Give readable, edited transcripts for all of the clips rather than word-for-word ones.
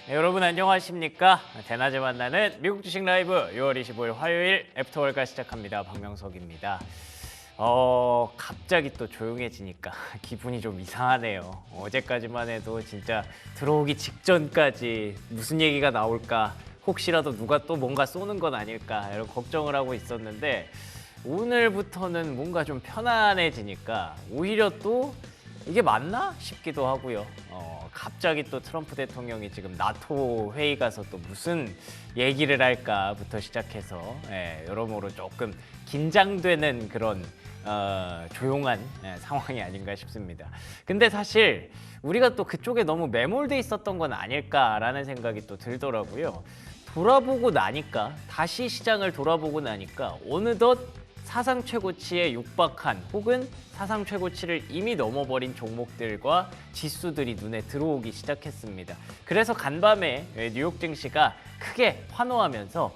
네, 여러분 안녕하십니까? 대낮에 만나는 미국 주식 라이브 6월 25일 화요일 애프터월가 시작합니다. 박명석입니다. 갑자기 또 조용해지니까 기분이 좀 이상하네요. 어제까지만 해도 진짜 들어오기 직전까지 무슨 얘기가 나올까, 혹시라도 누가 또 뭔가 쏘는 건 아닐까 이런 걱정을 하고 있었는데 오늘부터는 뭔가 좀 편안해지니까 오히려 또 이게 맞나 싶기도 하고요. 갑자기 또 트럼프 대통령이 지금 나토 회의 가서 또 무슨 얘기를 할까부터 시작해서 여러모로 조금 긴장되는 그런 조용한 상황이 아닌가 싶습니다. 근데 사실 우리가 또 그쪽에 너무 매몰돼 있었던 건 아닐까라는 생각이 또 들더라고요. 돌아보고 나니까, 다시 시장을 돌아보고 나니까 어느덧 사상 최고치에 육박한 혹은 사상 최고치를 이미 넘어버린 종목들과 지수들이 눈에 들어오기 시작했습니다. 그래서 간밤에 뉴욕 증시가 크게 환호하면서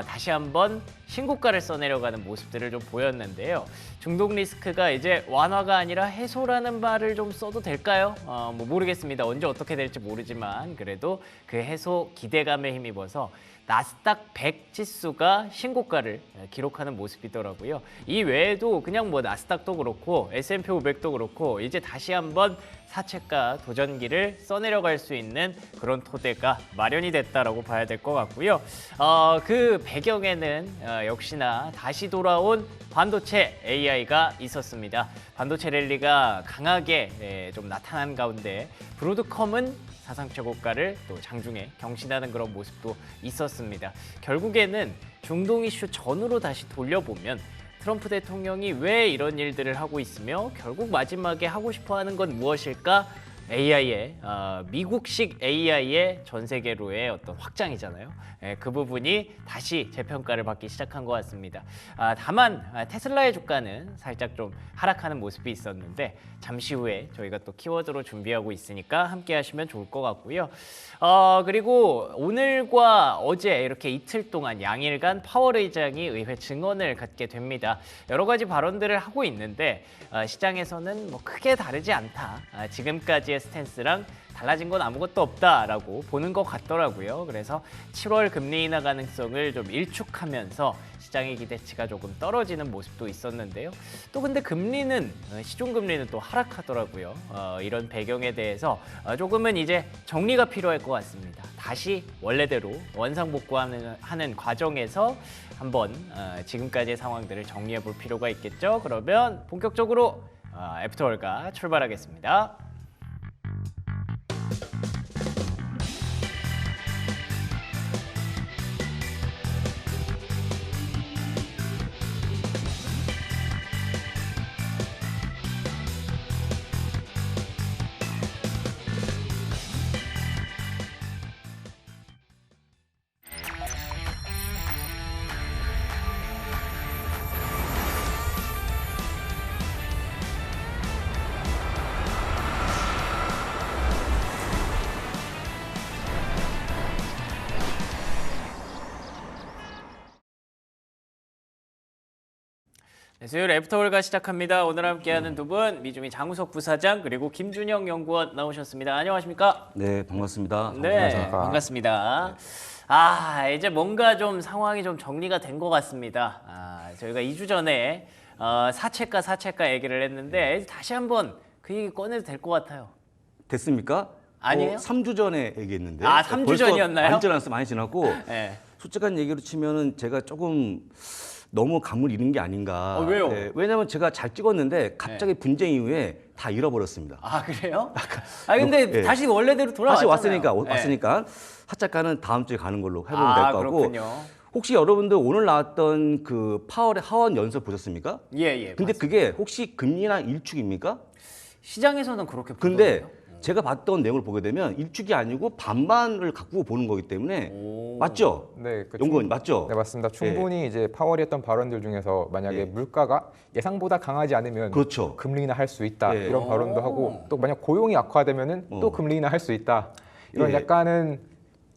다시 한번 신고가를 써내려가는 모습들을 좀 보였는데요. 중독 리스크가 이제 완화가 아니라 해소라는 말을 좀 써도 될까요? 모르겠습니다. 언제 어떻게 될지 모르지만 그래도 그 해소 기대감에 힘입어서 나스닥 100 지수가 신고가를 기록하는 모습이더라고요. 이 외에도 그냥 뭐 나스닥도 그렇고 S&P 500도 그렇고 이제 다시 한번 사채가 도전기를 써내려갈 수 있는 그런 토대가 마련이 됐다라고 봐야 될 것 같고요. 그 배경에는 역시나 다시 돌아온 반도체 AI가 있었습니다. 반도체 랠리가 강하게 좀 나타난 가운데 브로드컴은 사상 최고가를 또 장중에 경신하는 그런 모습도 있었습니다. 결국에는 중동 이슈 전으로 다시 돌려보면 트럼프 대통령이 왜 이런 일들을 하고 있으며 결국 마지막에 하고 싶어하는 건 무엇일까? AI의 미국식 AI의 전 세계로의 어떤 확장이잖아요. 그 부분이 다시 재평가를 받기 시작한 것 같습니다. 다만 테슬라의 주가는 살짝 좀 하락하는 모습이 있었는데 잠시 후에 저희가 또 키워드로 준비하고 있으니까 함께 하시면 좋을 것 같고요. 그리고 오늘과 어제 이렇게 이틀 동안 양일간 파월 의장이 의회 증언을 갖게 됩니다. 여러 가지 발언들을 하고 있는데 시장에서는 뭐 크게 다르지 않다. 지금까지의 스탠스랑 달라진 건 아무것도 없다라고 보는 것 같더라고요. 그래서 7월 금리 인하 가능성을 좀 일축하면서 시장의 기대치가 조금 떨어지는 모습도 있었는데요. 또 근데 금리는 시중금리는 또 하락하더라고요. 이런 배경에 대해서 조금은 이제 정리가 필요할 것 같습니다. 다시 원래대로 원상복구하는 과정에서 한번 지금까지의 상황들을 정리해 볼 필요가 있겠죠. 그러면 본격적으로 애프터월가 출발하겠습니다. 네, 수요일 애프터월가 시작합니다. 오늘 함께하는 두 분, 미주미 장우석 부사장 그리고 김준영 연구원 나오셨습니다. 안녕하십니까? 네, 반갑습니다. 네, 반갑습니다. 이제 뭔가 좀 상황이 좀 정리가 된 것 같습니다. 저희가 2주 전에 사채가 얘기를 했는데 다시 한번 그 얘기 꺼내도 될 것 같아요. 됐습니까? 아니에요? 3주 전에 얘기했는데. 3주 전이었나요? 많이 지났고. 네. 솔직한 얘기로 치면은 제가 조금 너무 감을 잃은 게 아닌가. 왜요? 네, 왜냐면 제가 잘 찍었는데 갑자기 분쟁 이후에 다 잃어버렸습니다. 그래요? 근데 네. 다시 원래대로 돌아왔잖아요. 다시 왔으니까 사채가는 다음 주에 가는 걸로 해보면 될 것 같고. 그렇군요. 혹시 여러분들 오늘 나왔던 그 파월의 하원 연설 보셨습니까? 예. 근데 맞습니다. 그게 혹시 금리나 일축입니까? 시장에서는 그렇게 근데 보던데요? 제가 봤던 내용을 보게 되면 일축이 아니고 반반을 갖고 보는 거기 때문에 오. 맞죠? 네, 연구원 맞죠? 네, 맞습니다. 충분히 이제 파월이 했던 발언들 중에서 만약에 네. 물가가 예상보다 강하지 않으면 그렇죠. 금리 인하 할 수 있다 네. 이런 발언도 하고 또 만약 고용이 악화되면은 또 금리 인하 할 수 있다 이런 예. 약간은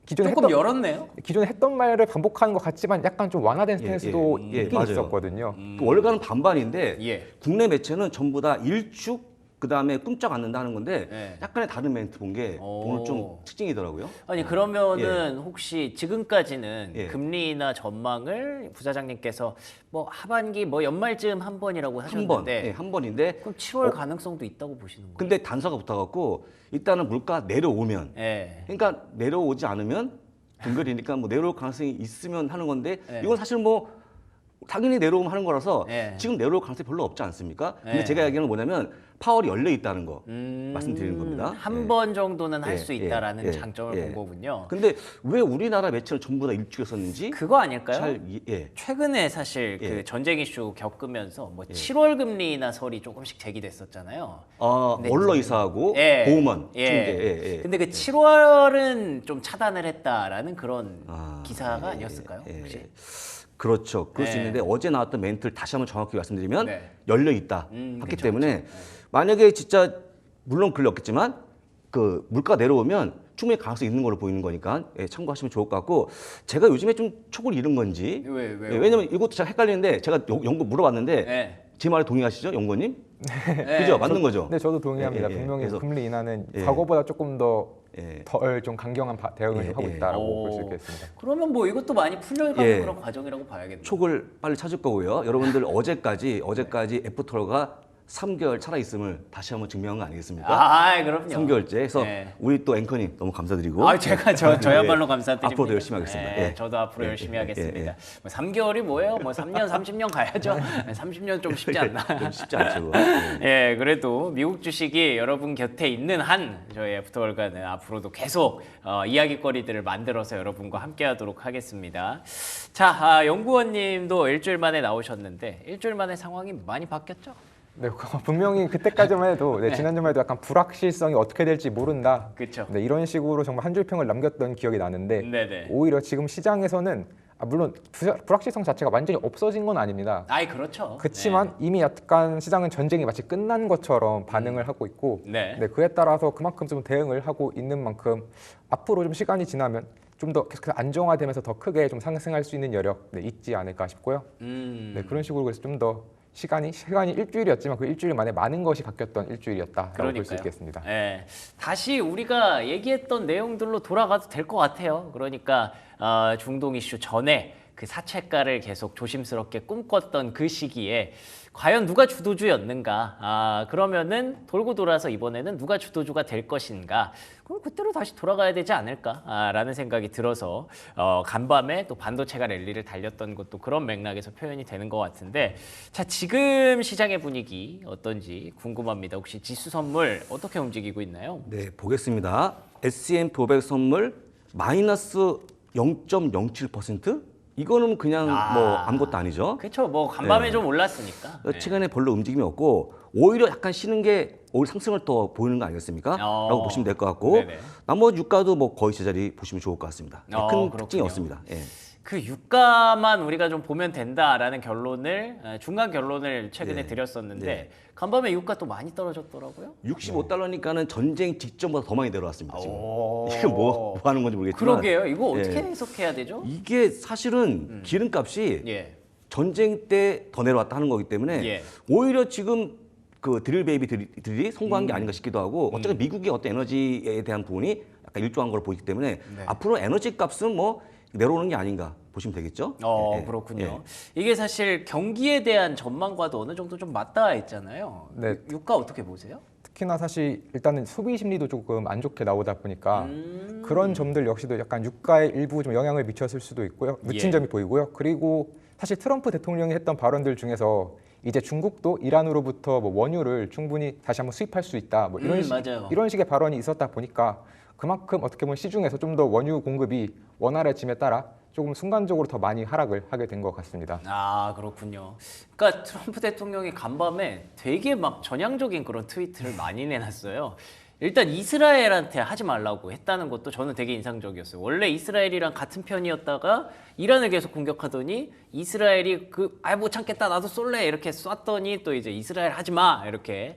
기존에 조금 열었네요. 기존에 했던 말을 반복하는 것 같지만 약간 좀 완화된 스탠스도 예, 있긴 맞아요. 있었거든요. 또 월가는 반반인데 예. 국내 매체는 전부 다 일축 그다음에 꿈쩍 않는다는 건데 네. 약간의 다른 멘트 본 게 오늘 좀 특징이더라고요. 아니 그러면은 혹시 지금까지는 예. 금리나 전망을 부사장님께서 뭐 하반기 뭐 연말쯤 한 번이라고 한 번, 하셨는데 예, 한 번인데 그럼 7월 가능성도 있다고 보시는 거예요? 근데 단서가 붙어갖고 일단은 물가 내려오면 예. 그러니까 내려오지 않으면 동결이니까 뭐 내려올 가능성이 있으면 하는 건데 네. 이건 사실 뭐 당연히 내려오면 하는 거라서 네. 지금 내려올 가능성이 별로 없지 않습니까? 근데 네. 제가 얘기하는 건 뭐냐면 파월이 열려 있다는 거 말씀드리는 겁니다. 한 예. 번 정도는 할 예, 수 예, 있다라는 예, 장점을 예. 본 거군요. 근데 왜 우리나라 매체는 전부 다 일축했었는지 그거 아닐까요? 예. 최근에 사실 예. 그 전쟁 이슈 겪으면서 뭐 7월 금리나 설이 조금씩 제기됐었잖아요. 근데 원로 이사하고 예. 보험원 예. 중개. 예, 예. 근데 그 7월은 좀 차단을 했다라는 그런 아, 기사가 예, 아니었을까요? 예. 혹시? 그렇죠. 그럴 수 네. 있는데 어제 나왔던 멘트를 다시 한번 정확히 말씀드리면 네. 열려 있다 했기 그쵸, 때문에 그쵸. 만약에 진짜 물론 그렇겠지만 그 물가 내려오면 충분히 가능성이 있는 걸로 보이는 거니까 예, 참고하시면 좋을 것 같고 제가 요즘에 좀 촉을 잃은 건지 왜요? 예, 왜냐면 이것도 제가 헷갈리는데 제가 연구 물어봤는데 네. 제 말에 동의하시죠, 연구원님? 네. 그죠? 맞는 거죠? 네, 저도 동의합니다. 예, 예, 예. 분명히 그래서- 금리 인하는 예. 과거보다 조금 더 예. 덜 좀 강경한 대응을 예, 좀 하고 예. 있다라고 볼 수 오. 있겠습니다. 그러면 뭐 이것도 많이 풀려가는 예. 그런 과정이라고 봐야겠네요. 촉을 빨리 찾을 거고요. 여러분들 어제까지 애프터가 3개월 살아있음을 다시 한번 증명한 거 아니겠습니까? 아, 그럼요. 3개월째. 그래서 네. 우리 또 앵커님 너무 감사드리고. 아, 제가 저야말로 예. 감사드립니다. 앞으로도 열심히 하겠습니다. 네, 예. 저도 앞으로 예, 열심히 예, 하겠습니다. 예, 예. 뭐 3개월이 뭐예요? 뭐 3년, 30년 가야죠. 30년 좀 쉽지 않나. 좀 쉽지 않죠. 그거. 예. 예, 그래도 미국 주식이 여러분 곁에 있는 한 저희 애프터월가는 앞으로도 계속 이야기거리들을 만들어서 여러분과 함께하도록 하겠습니다. 자, 연구원님도 일주일 만에 나오셨는데 일주일 만에 상황이 많이 바뀌었죠? 네, 분명히 그때까지만 해도 네, 지난주만 해도 약간 불확실성이 어떻게 될지 모른다. 그렇죠. 네, 이런 식으로 정말 한 줄 평을 남겼던 기억이 나는데 네네. 오히려 지금 시장에서는 물론 불확실성 자체가 완전히 없어진 건 아닙니다. 아이 그렇죠. 그렇지만 이미 약간 시장은 전쟁이 마치 끝난 것처럼 반응을 하고 있고 네. 네, 그에 따라서 그만큼 좀 대응을 하고 있는 만큼 앞으로 좀 시간이 지나면 좀 더 계속 안정화되면서 더 크게 좀 상승할 수 있는 여력 있지 않을까 싶고요. 네, 그런 식으로 그래서 좀 더 시간이 일주일이었지만 그 일주일 만에 많은 것이 바뀌었던 일주일이었다라고 볼 수 그러니까요. 있겠습니다. 예, 다시 우리가 얘기했던 내용들로 돌아가도 될 것 같아요. 그러니까 중동 이슈 전에 그 사채가를 계속 조심스럽게 꿈꿨던 그 시기에 과연 누가 주도주였는가? 그러면은 돌고 돌아서 이번에는 누가 주도주가 될 것인가? 그럼 그때로 다시 돌아가야 되지 않을까라는 생각이 들어서 간밤에 또 반도체가 랠리를 달렸던 것도 그런 맥락에서 표현이 되는 것 같은데 자 지금 시장의 분위기 어떤지 궁금합니다. 혹시 지수 선물 어떻게 움직이고 있나요? 네, 보겠습니다. S&P 500 선물 마이너스 0.07%? 이거는 그냥 뭐 아무것도 아니죠. 그렇죠. 뭐 간밤에 네. 좀 올랐으니까. 최근에 별로 움직임이 없고 오히려 약간 쉬는 게 오히려 상승을 더 보이는 거 아니겠습니까? 어. 라고 보시면 될 것 같고 네네. 나머지 유가도 뭐 거의 제자리 보시면 좋을 것 같습니다. 큰 그렇군요. 특징이 없습니다. 예. 그 유가만 우리가 좀 보면 된다라는 결론을 중간 결론을 최근에 네. 드렸었는데 네. 간밤에 유가 또 많이 떨어졌더라고요. 65달러니까는 전쟁 직전보다 더 많이 내려왔습니다. 지금. 오. 이게 뭐 하는 건지 모르겠지만 그러게요. 이거 어떻게 예. 해석해야 되죠? 이게 사실은 기름값이 예. 전쟁 때 더 내려왔다 하는 거기 때문에 예. 오히려 지금 그 드릴 베이비들이 성공한 게 아닌가 싶기도 하고 어쨌든 미국의 어떤 에너지에 대한 부분이 약간 일조한 걸 보이기 때문에 네. 앞으로 에너지 값은 뭐 내려오는 게 아닌가 보시면 되겠죠. 예, 예. 그렇군요. 예. 이게 사실 경기에 대한 전망과도 어느 정도 좀 맞닿아 있잖아요. 네. 유가 어떻게 보세요? 특히나 사실 일단은 소비 심리도 조금 안 좋게 나오다 보니까 그런 점들 역시도 약간 유가에 일부 좀 영향을 미쳤을 수도 있고요. 미친 예. 점이 보이고요. 그리고 사실 트럼프 대통령이 했던 발언들 중에서 이제 중국도 이란으로부터 뭐 원유를 충분히 다시 한번 수입할 수 있다. 뭐 맞아요. 이런 식의 발언이 있었다 보니까 그만큼 어떻게 보면 시중에서 좀 더 원유 공급이 원활해짐에 따라 조금 순간적으로 더 많이 하락을 하게 된 것 같습니다. 그렇군요. 그러니까 트럼프 대통령이 간밤에 되게 막 전향적인 그런 트위트를 많이 내놨어요. 일단 이스라엘한테 하지 말라고 했다는 것도 저는 되게 인상적이었어요. 원래 이스라엘이랑 같은 편이었다가 이란을 계속 공격하더니 이스라엘이 못 참겠다 나도 쏠래 이렇게 쐈더니 또 이제 이스라엘 하지 마 이렇게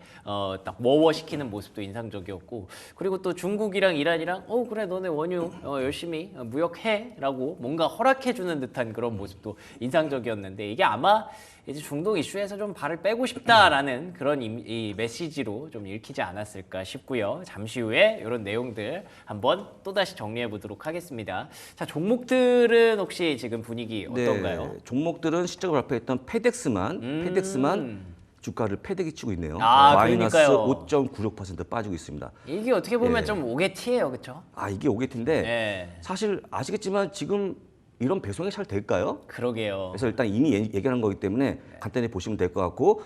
딱 워워시키는 모습도 인상적이었고, 그리고 또 중국이랑 이란이랑 그래 너네 원유 열심히 무역해라고 뭔가 허락해주는 듯한 그런 모습도 인상적이었는데, 이게 아마 이제 중동 이슈에서 좀 발을 빼고 싶다라는 그런 이 메시지로 좀 읽히지 않았을까 싶고요. 잠시 후에 이런 내용들 한번 또다시 정리해 보도록 하겠습니다. 자, 종목들은 혹시 지금 분위기 어떤가요? 네, 종목들은 실적을 발표했던 페덱스만 주가를 패대기 치고 있네요. 마이너스 그러니까요. 5.96% 빠지고 있습니다. 이게 어떻게 보면 좀 오게티예요, 그렇죠? 이게 오게티인데 네. 사실 아시겠지만 지금 이런 배송이 잘 될까요? 그러게요. 그래서 일단 이미 얘기한 거기 때문에 간단히 보시면 될 것 같고,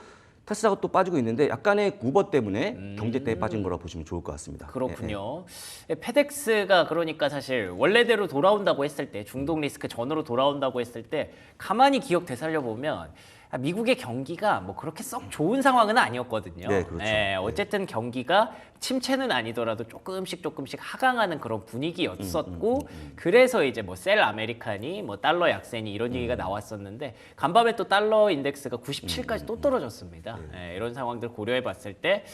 테슬라가 또 빠지고 있는데 약간의 구버 때문에 경제 때문에 빠진 거라 보시면 좋을 것 같습니다. 그렇군요. 페덱스가 그러니까 사실 원래대로 돌아온다고 했을 때, 중동 리스크 전으로 돌아온다고 했을 때 가만히 기억 되살려 보면 미국의 경기가 뭐 그렇게 썩 좋은 상황은 아니었거든요. 네, 그렇죠. 어쨌든 경기가 침체는 아니더라도 조금씩 하강하는 그런 분위기였었고, 그래서 이제 뭐 셀 아메리칸이 뭐 달러 약세니 이런 얘기가 나왔었는데, 간밤에 또 달러 인덱스가 97까지 또 떨어졌습니다. 이런 상황들 고려해 봤을 때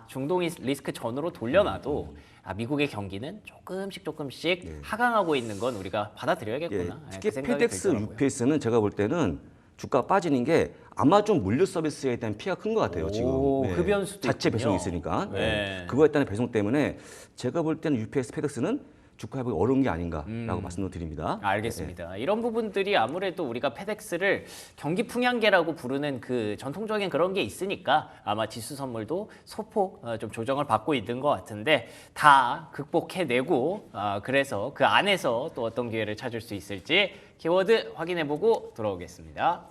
중동 리스크 전으로 돌려놔도 미국의 경기는 조금씩 하강하고 있는 건 우리가 받아들여야겠구나. 특히 그 생각이 페덱스, 들더라고요. UPS는 제가 볼 때는 주가 빠지는 게 아마존 물류 서비스에 대한 피해가 큰 것 같아요. 지금 그 변수도 자체 있군요. 배송이 있으니까 네. 그거에 따른 배송 때문에 제가 볼 때는 UPS, 페덱스는 주가 회복이 어려운 게 아닌가라고 말씀드립니다. 알겠습니다. 이런 부분들이 아무래도 우리가 페덱스를 경기 풍향계라고 부르는 그 전통적인 그런 게 있으니까 아마 지수 선물도 소폭 좀 조정을 받고 있는 것 같은데, 다 극복해내고 그래서 그 안에서 또 어떤 기회를 찾을 수 있을지 키워드 확인해보고 돌아오겠습니다.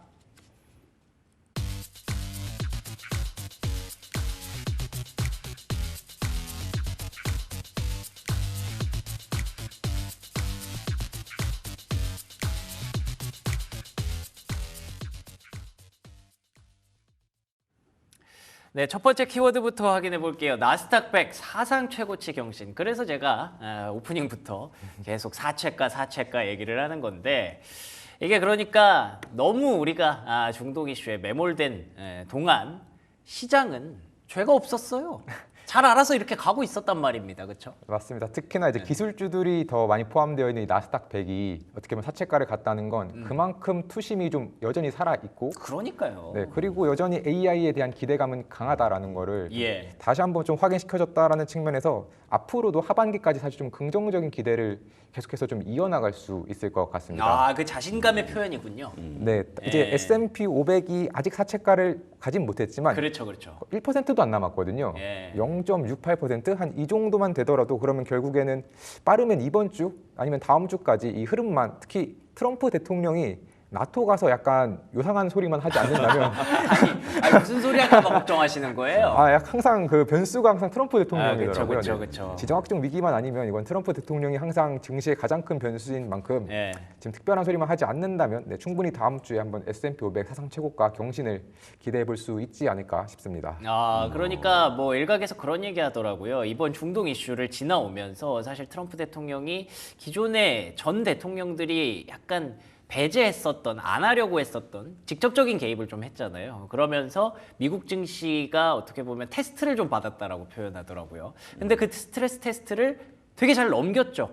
네, 첫 번째 키워드부터 확인해 볼게요. 나스닥 100 사상 최고치 경신. 그래서 제가 오프닝부터 계속 사채가 얘기를 하는 건데, 이게 그러니까 너무 우리가 중동 이슈에 매몰된 동안 시장은 죄가 없었어요. 잘 알아서 이렇게 가고 있었단 말입니다. 그렇죠? 맞습니다. 특히나 이제 기술주들이 더 많이 포함되어 있는 이 나스닥 100이 어떻게 보면 사채가를 갔다는 건 그만큼 투심이 좀 여전히 살아 있고, 그러니까요. 네, 그리고 여전히 AI에 대한 기대감은 강하다라는 거를 예. 다시 한번 좀 확인시켜줬다라는 측면에서 앞으로도 하반기까지 사실 좀 긍정적인 기대를 계속해서 좀 이어나갈 수 있을 것 같습니다. 그 자신감의 표현이군요. 네, 이제 예. S&P 500이 아직 사채가를 가진 못했지만 그렇죠. 1%도 안 남았거든요. 예. 0.68% 한 이 정도만 되더라도 그러면 결국에는 빠르면 이번 주 아니면 다음 주까지 이 흐름만, 특히 트럼프 대통령이 나토 가서 약간 요상한 소리만 하지 않는다면 아니, 무슨 소리 할까 봐 걱정하시는 거예요? 항상 그 변수가 항상 트럼프 대통령이더라고요. 그렇죠. 지정학적 위기만 아니면 이건 트럼프 대통령이 항상 증시의 가장 큰 변수인 만큼 예. 지금 특별한 소리만 하지 않는다면 충분히 다음 주에 한번 S&P 500 사상 최고가 경신을 기대해 볼 수 있지 않을까 싶습니다. 그러니까 뭐 일각에서 그런 얘기 하더라고요. 이번 중동 이슈를 지나오면서 사실 트럼프 대통령이 기존의 전 대통령들이 약간 배제했었던, 안 하려고 했었던 직접적인 개입을 좀 했잖아요. 그러면서 미국 증시가 어떻게 보면 테스트를 좀 받았다라고 표현하더라고요. 근데 그 스트레스 테스트를 되게 잘 넘겼죠.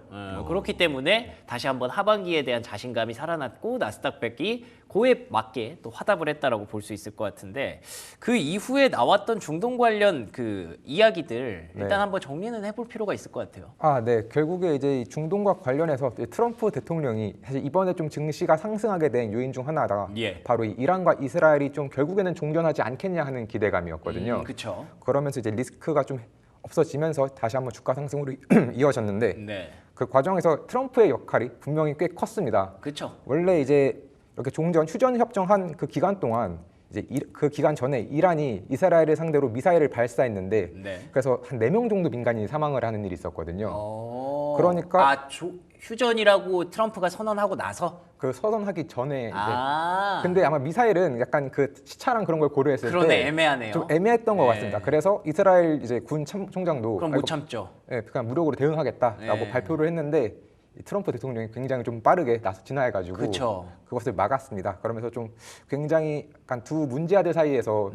그렇기 때문에 다시 한번 하반기에 대한 자신감이 살아났고, 나스닥 100이 그에 맞게 또 화답을 했다라고 볼 수 있을 것 같은데, 그 이후에 나왔던 중동 관련 그 이야기들 일단 네. 한번 정리는 해볼 필요가 있을 것 같아요. 네. 결국에 이제 이 중동과 관련해서 트럼프 대통령이 사실 이번에 좀 증시가 상승하게 된 요인 중 하나가 예. 바로 이 이란과 이스라엘이 좀 결국에는 종전하지 않겠냐 하는 기대감이었거든요. 그렇죠. 그러면서 이제 리스크가 좀 없어지면서 다시 한번 주가 상승으로 이어졌는데, 네, 그 과정에서 트럼프의 역할이 분명히 꽤 컸습니다. 그렇죠. 원래 이제 이렇게 종전 휴전 협정한 그 기간 동안 이제 그 기간 전에 이란이 이스라엘을 상대로 미사일을 발사했는데, 네. 그래서 한 4명 정도 민간인이 사망을 하는 일이 있었거든요. 그러니까 휴전이라고 트럼프가 선언하고 나서 그 선언하기 전에 이제 아 근데 아마 미사일은 약간 그 시차랑 그런 걸 고려했을 그러네 때 애매하네요. 좀 애매했던 것 네. 같습니다. 그래서 이스라엘 이제 군 총장도 그럼 못 참죠. 예, 그냥 무력으로 대응하겠다라고 네. 발표를 했는데 이 트럼프 대통령이 굉장히 좀 빠르게 나서 진화해가지고 그쵸. 그것을 막았습니다. 그러면서 좀 굉장히 약간 두 문제아들 사이에서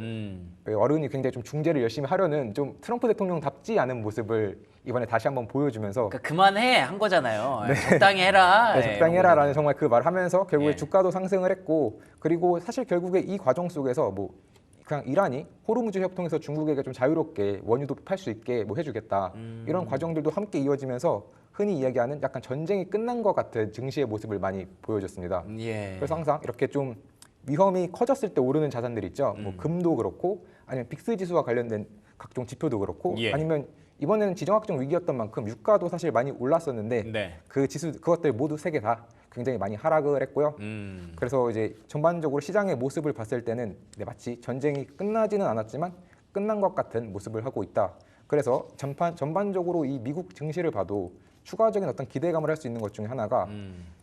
어른이 굉장히 좀 중재를 열심히 하려는 좀 트럼프 대통령답지 않은 모습을 이번에 다시 한번 보여주면서 그러니까 그만해 한 거잖아요. 적당히 해라. 네, 적당히 이런 해라라는 거잖아요. 정말 그 말을 하면서 결국에 예. 주가도 상승을 했고 그리고 사실 결국에 이 과정 속에서 뭐 그냥 이란이 호르무즈 협통에서 중국에게 좀 자유롭게 원유도 팔 수 있게 뭐 해주겠다 이런 과정들도 함께 이어지면서 흔히 이야기하는 약간 전쟁이 끝난 것 같은 증시의 모습을 많이 보여줬습니다. 예. 그래서 항상 이렇게 좀 위험이 커졌을 때 오르는 자산들 있죠. 뭐 금도 그렇고 아니면 빅스 지수와 관련된 각종 지표도 그렇고 예. 아니면 이번에는 지정학적 위기였던 만큼 유가도 사실 많이 올랐었는데 네. 그 지수 그것들 모두 세 개 다 굉장히 많이 하락을 했고요. 그래서 이제 전반적으로 시장의 모습을 봤을 때는 마치 전쟁이 끝나지는 않았지만 끝난 것 같은 모습을 하고 있다. 그래서 전반적으로 이 미국 증시를 봐도 추가적인 어떤 기대감을 할 수 있는 것 중에 하나가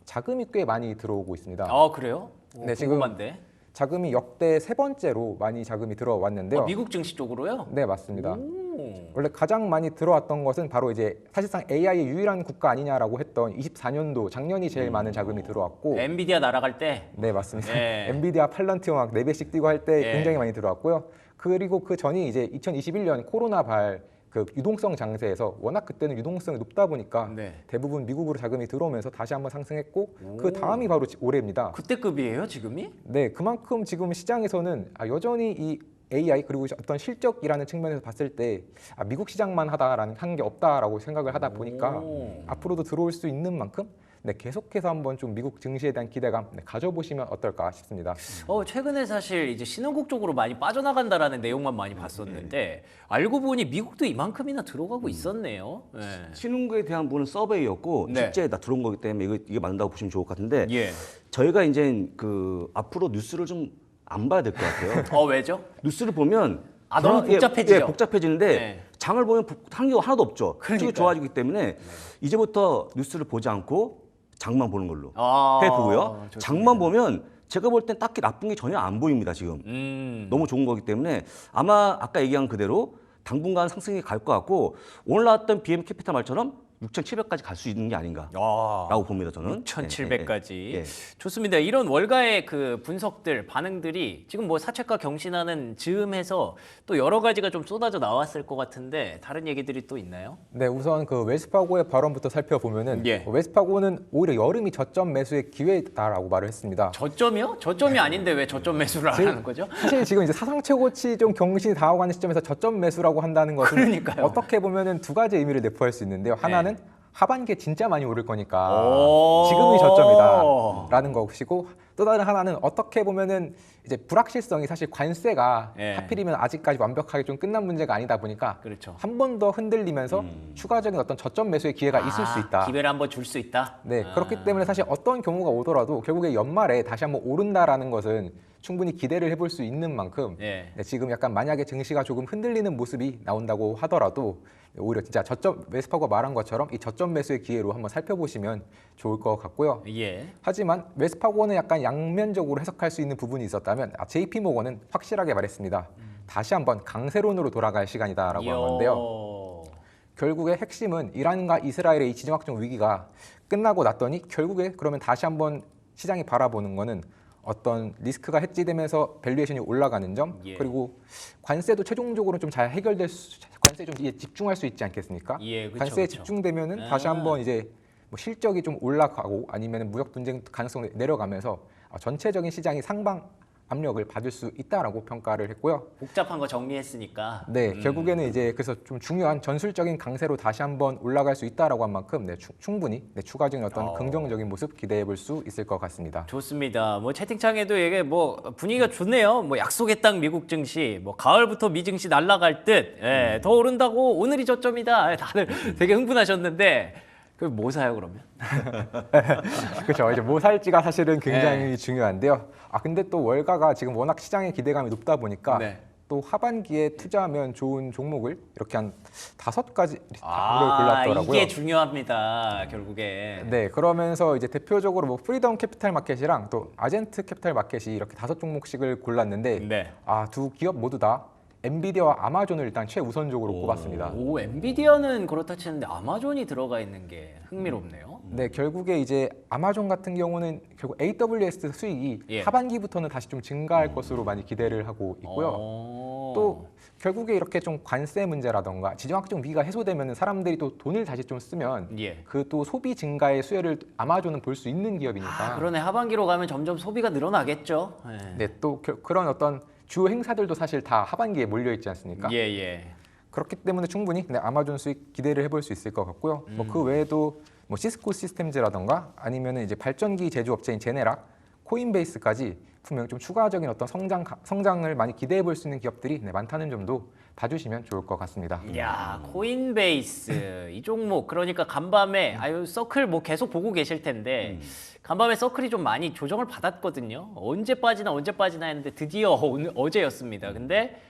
자금이 꽤 많이 들어오고 있습니다. 그래요? 오, 네, 지금 궁금한데. 자금이 역대 세 번째로 많이 자금이 들어왔는데요. 미국 증시 쪽으로요? 네, 맞습니다. 오. 원래 가장 많이 들어왔던 것은 바로 이제 사실상 AI의 유일한 국가 아니냐라고 했던 24년도 작년이 제일 많은 자금이 들어왔고 엔비디아 날아갈 때. 네 맞습니다. 예. 엔비디아 팔런티엄 막 4배씩 뛰고 할 때 예. 굉장히 많이 들어왔고요. 그리고 그 전이 이제 2021년 코로나 그 유동성 장세에서 워낙 그때는 유동성이 높다 보니까 네. 대부분 미국으로 자금이 들어오면서 다시 한번 상승했고 그 다음이 바로 올해입니다. 그때급이에요 지금이? 네, 그만큼 지금 시장에서는 여전히 이 AI 그리고 어떤 실적이라는 측면에서 봤을 때 미국 시장만 하다라는 한 게 없다라고 생각을 하다 보니까 앞으로도 들어올 수 있는 만큼 네, 계속해서 한번 좀 미국 증시에 대한 기대감 가져보시면 어떨까 싶습니다. 최근에 사실 이제 신흥국 쪽으로 많이 빠져나간다라는 내용만 많이 봤었는데 알고 보니 미국도 이만큼이나 들어가고 있었네요. 네. 신흥국에 대한 부분은 서베이였고 네. 실제 다 들어온 거기 때문에 이게 맞는다고 보시면 좋을 것 같은데 예. 저희가 이제 그 앞으로 뉴스를 좀 안 봐야 될 것 같아요. 왜죠? 뉴스를 보면 너무 예, 복잡해지죠. 예, 복잡해지는데 네. 장을 보면 한게 하나도 없죠. 그러니까요. 쪽이 좋아지기 때문에 이제부터 뉴스를 보지 않고 장만 보는 걸로 아, 해보고요. 좋습니다. 장만 보면 제가 볼 땐 딱히 나쁜 게 전혀 안 보입니다. 지금 너무 좋은 거기 때문에 아마 아까 얘기한 그대로 당분간 상승이 갈 것 같고 오늘 나왔던 BM 캐피탈 말처럼 6,700까지 갈 수 있는 게 아닌가라고 봅니다. 저는 6,700까지. 예, 예. 좋습니다. 이런 월가의 그 분석들, 반응들이 지금 뭐 사채가 경신하는 즈음해서 또 여러 가지가 좀 쏟아져 나왔을 것 같은데 다른 얘기들이 또 있나요? 네, 우선 그 웰스파고의 발언부터 살펴보면은 예. 웰스파고는 오히려 여름이 저점 매수의 기회다라고 말을 했습니다. 저점이요? 저점이 아닌데 왜 저점 매수를 안 하는 거죠? 사실 지금 이제 사상 최고치 좀 경신이 다가가는 시점에서 저점 매수라고 한다는 것은 그러니까요. 어떻게 보면은 두 가지 의미를 내포할 수 있는데요. 하나는 하반기에 진짜 많이 오를 거니까 오. 지금이 저점이다라는 것이고 또 다른 하나는 어떻게 보면은 이제 불확실성이 사실 관세가 예. 하필이면 아직까지 완벽하게 좀 끝난 문제가 아니다 보니까 그렇죠. 한 번 더 흔들리면서 추가적인 어떤 저점 매수의 기회가 있을 수 있다. 기회를 한번 줄 수 있다. 네, 그렇기 때문에 사실 어떤 경우가 오더라도 결국에 연말에 다시 한번 오른다라는 것은 충분히 기대를 해볼 수 있는 만큼 예. 네, 지금 약간 만약에 증시가 조금 흔들리는 모습이 나온다고 하더라도 오히려 진짜 저점 웰스파고가 말한 것처럼 이 저점 매수의 기회로 한번 살펴보시면 좋을 것 같고요. 예. 하지만 웰스파고는 약간 양면적으로 해석할 수 있는 부분이 있었다면 JP모건은 확실하게 말했습니다. 다시 한번 강세론으로 돌아갈 시간이다라고 한 건데요. 결국에 핵심은 이란과 이스라엘의 이 지정학적 위기가 끝나고 났더니 결국에 그러면 다시 한번 시장이 바라보는 거는 어떤 리스크가 해지되면서 밸류에이션이 올라가는 점 예. 그리고 관세도 최종적으로 좀 잘 해결될 관세에 좀 집중할 수 있지 않겠습니까? 예, 그쵸, 관세에 그쵸. 집중되면은 다시 한번 이제 뭐 실적이 좀 올라가고 아니면 무역 분쟁 가능성이 내려가면서 전체적인 시장이 상방 압력을 받을 수 있다라고 평가를 했고요. 복잡한 거 정리했으니까. 네, 결국에는 이제 그래서 좀 중요한 전술적인 강세로 다시 한번 올라갈 수 있다라고 한 만큼 충분히 추가적인 어떤 긍정적인 모습 기대해 볼 수 있을 것 같습니다. 좋습니다. 뭐 채팅창에도 이게 뭐 분위기가 좋네요. 뭐 약속의 땅 미국 증시, 뭐 가을부터 미 증시 날아갈 듯, 예, 더 오른다고 오늘이 저점이다. 다들 되게 흥분하셨는데 그 뭐 사요 그러면? 그렇죠. 이제 뭐 살지가 사실은 굉장히 중요한데요. 근데 또 월가가 지금 워낙 시장의 기대감이 높다 보니까 네. 또 하반기에 투자하면 좋은 종목을 이렇게 한 5가지 골랐더라고요. 이게 중요합니다. 결국에. 네, 그러면서 이제 대표적으로 뭐 프리덤 캐피탈 마켓이랑 또 아젠트 캐피탈 마켓이 이렇게 5종목씩을 골랐는데 네. 두 기업 모두 다 엔비디아와 아마존을 일단 최우선적으로 꼽았습니다. 오, 엔비디아는 그렇다 치는데 아마존이 들어가 있는 게 흥미롭네요. 네, 결국에 이제 아마존 같은 경우는 결국 AWS 수익이 예. 하반기부터는 다시 좀 증가할 것으로 많이 기대를 하고 있고요. 또 결국에 이렇게 좀 관세 문제라던가 지정학적 위기가 해소되면 사람들이 또 돈을 다시 좀 쓰면 예. 그 또 소비 증가의 수혜를 아마존은 볼 수 있는 기업이니까. 그러네. 하반기로 가면 점점 소비가 늘어나겠죠. 예. 네, 또 그런 어떤 주요 행사들도 사실 다 하반기에 몰려 있지 않습니까? 예, 예. 그렇기 때문에 충분히 아마존 수익 기대를 해볼 수 있을 것 같고요. 뭐 그 외에도 뭐 시스코 시스템즈라던가 아니면은 이제 발전기 제조업체인 제네락, 코인베이스까지 분명 좀 추가적인 어떤 성장을 많이 기대해 볼 수 있는 기업들이 많다는 점도 봐주시면 좋을 것 같습니다. 야, 코인베이스 이 종목 그러니까 간밤에 서클 뭐 계속 보고 계실 텐데 간밤에 서클이 좀 많이 조정을 받았거든요. 언제 빠지나 했는데 드디어 어제였습니다. 근데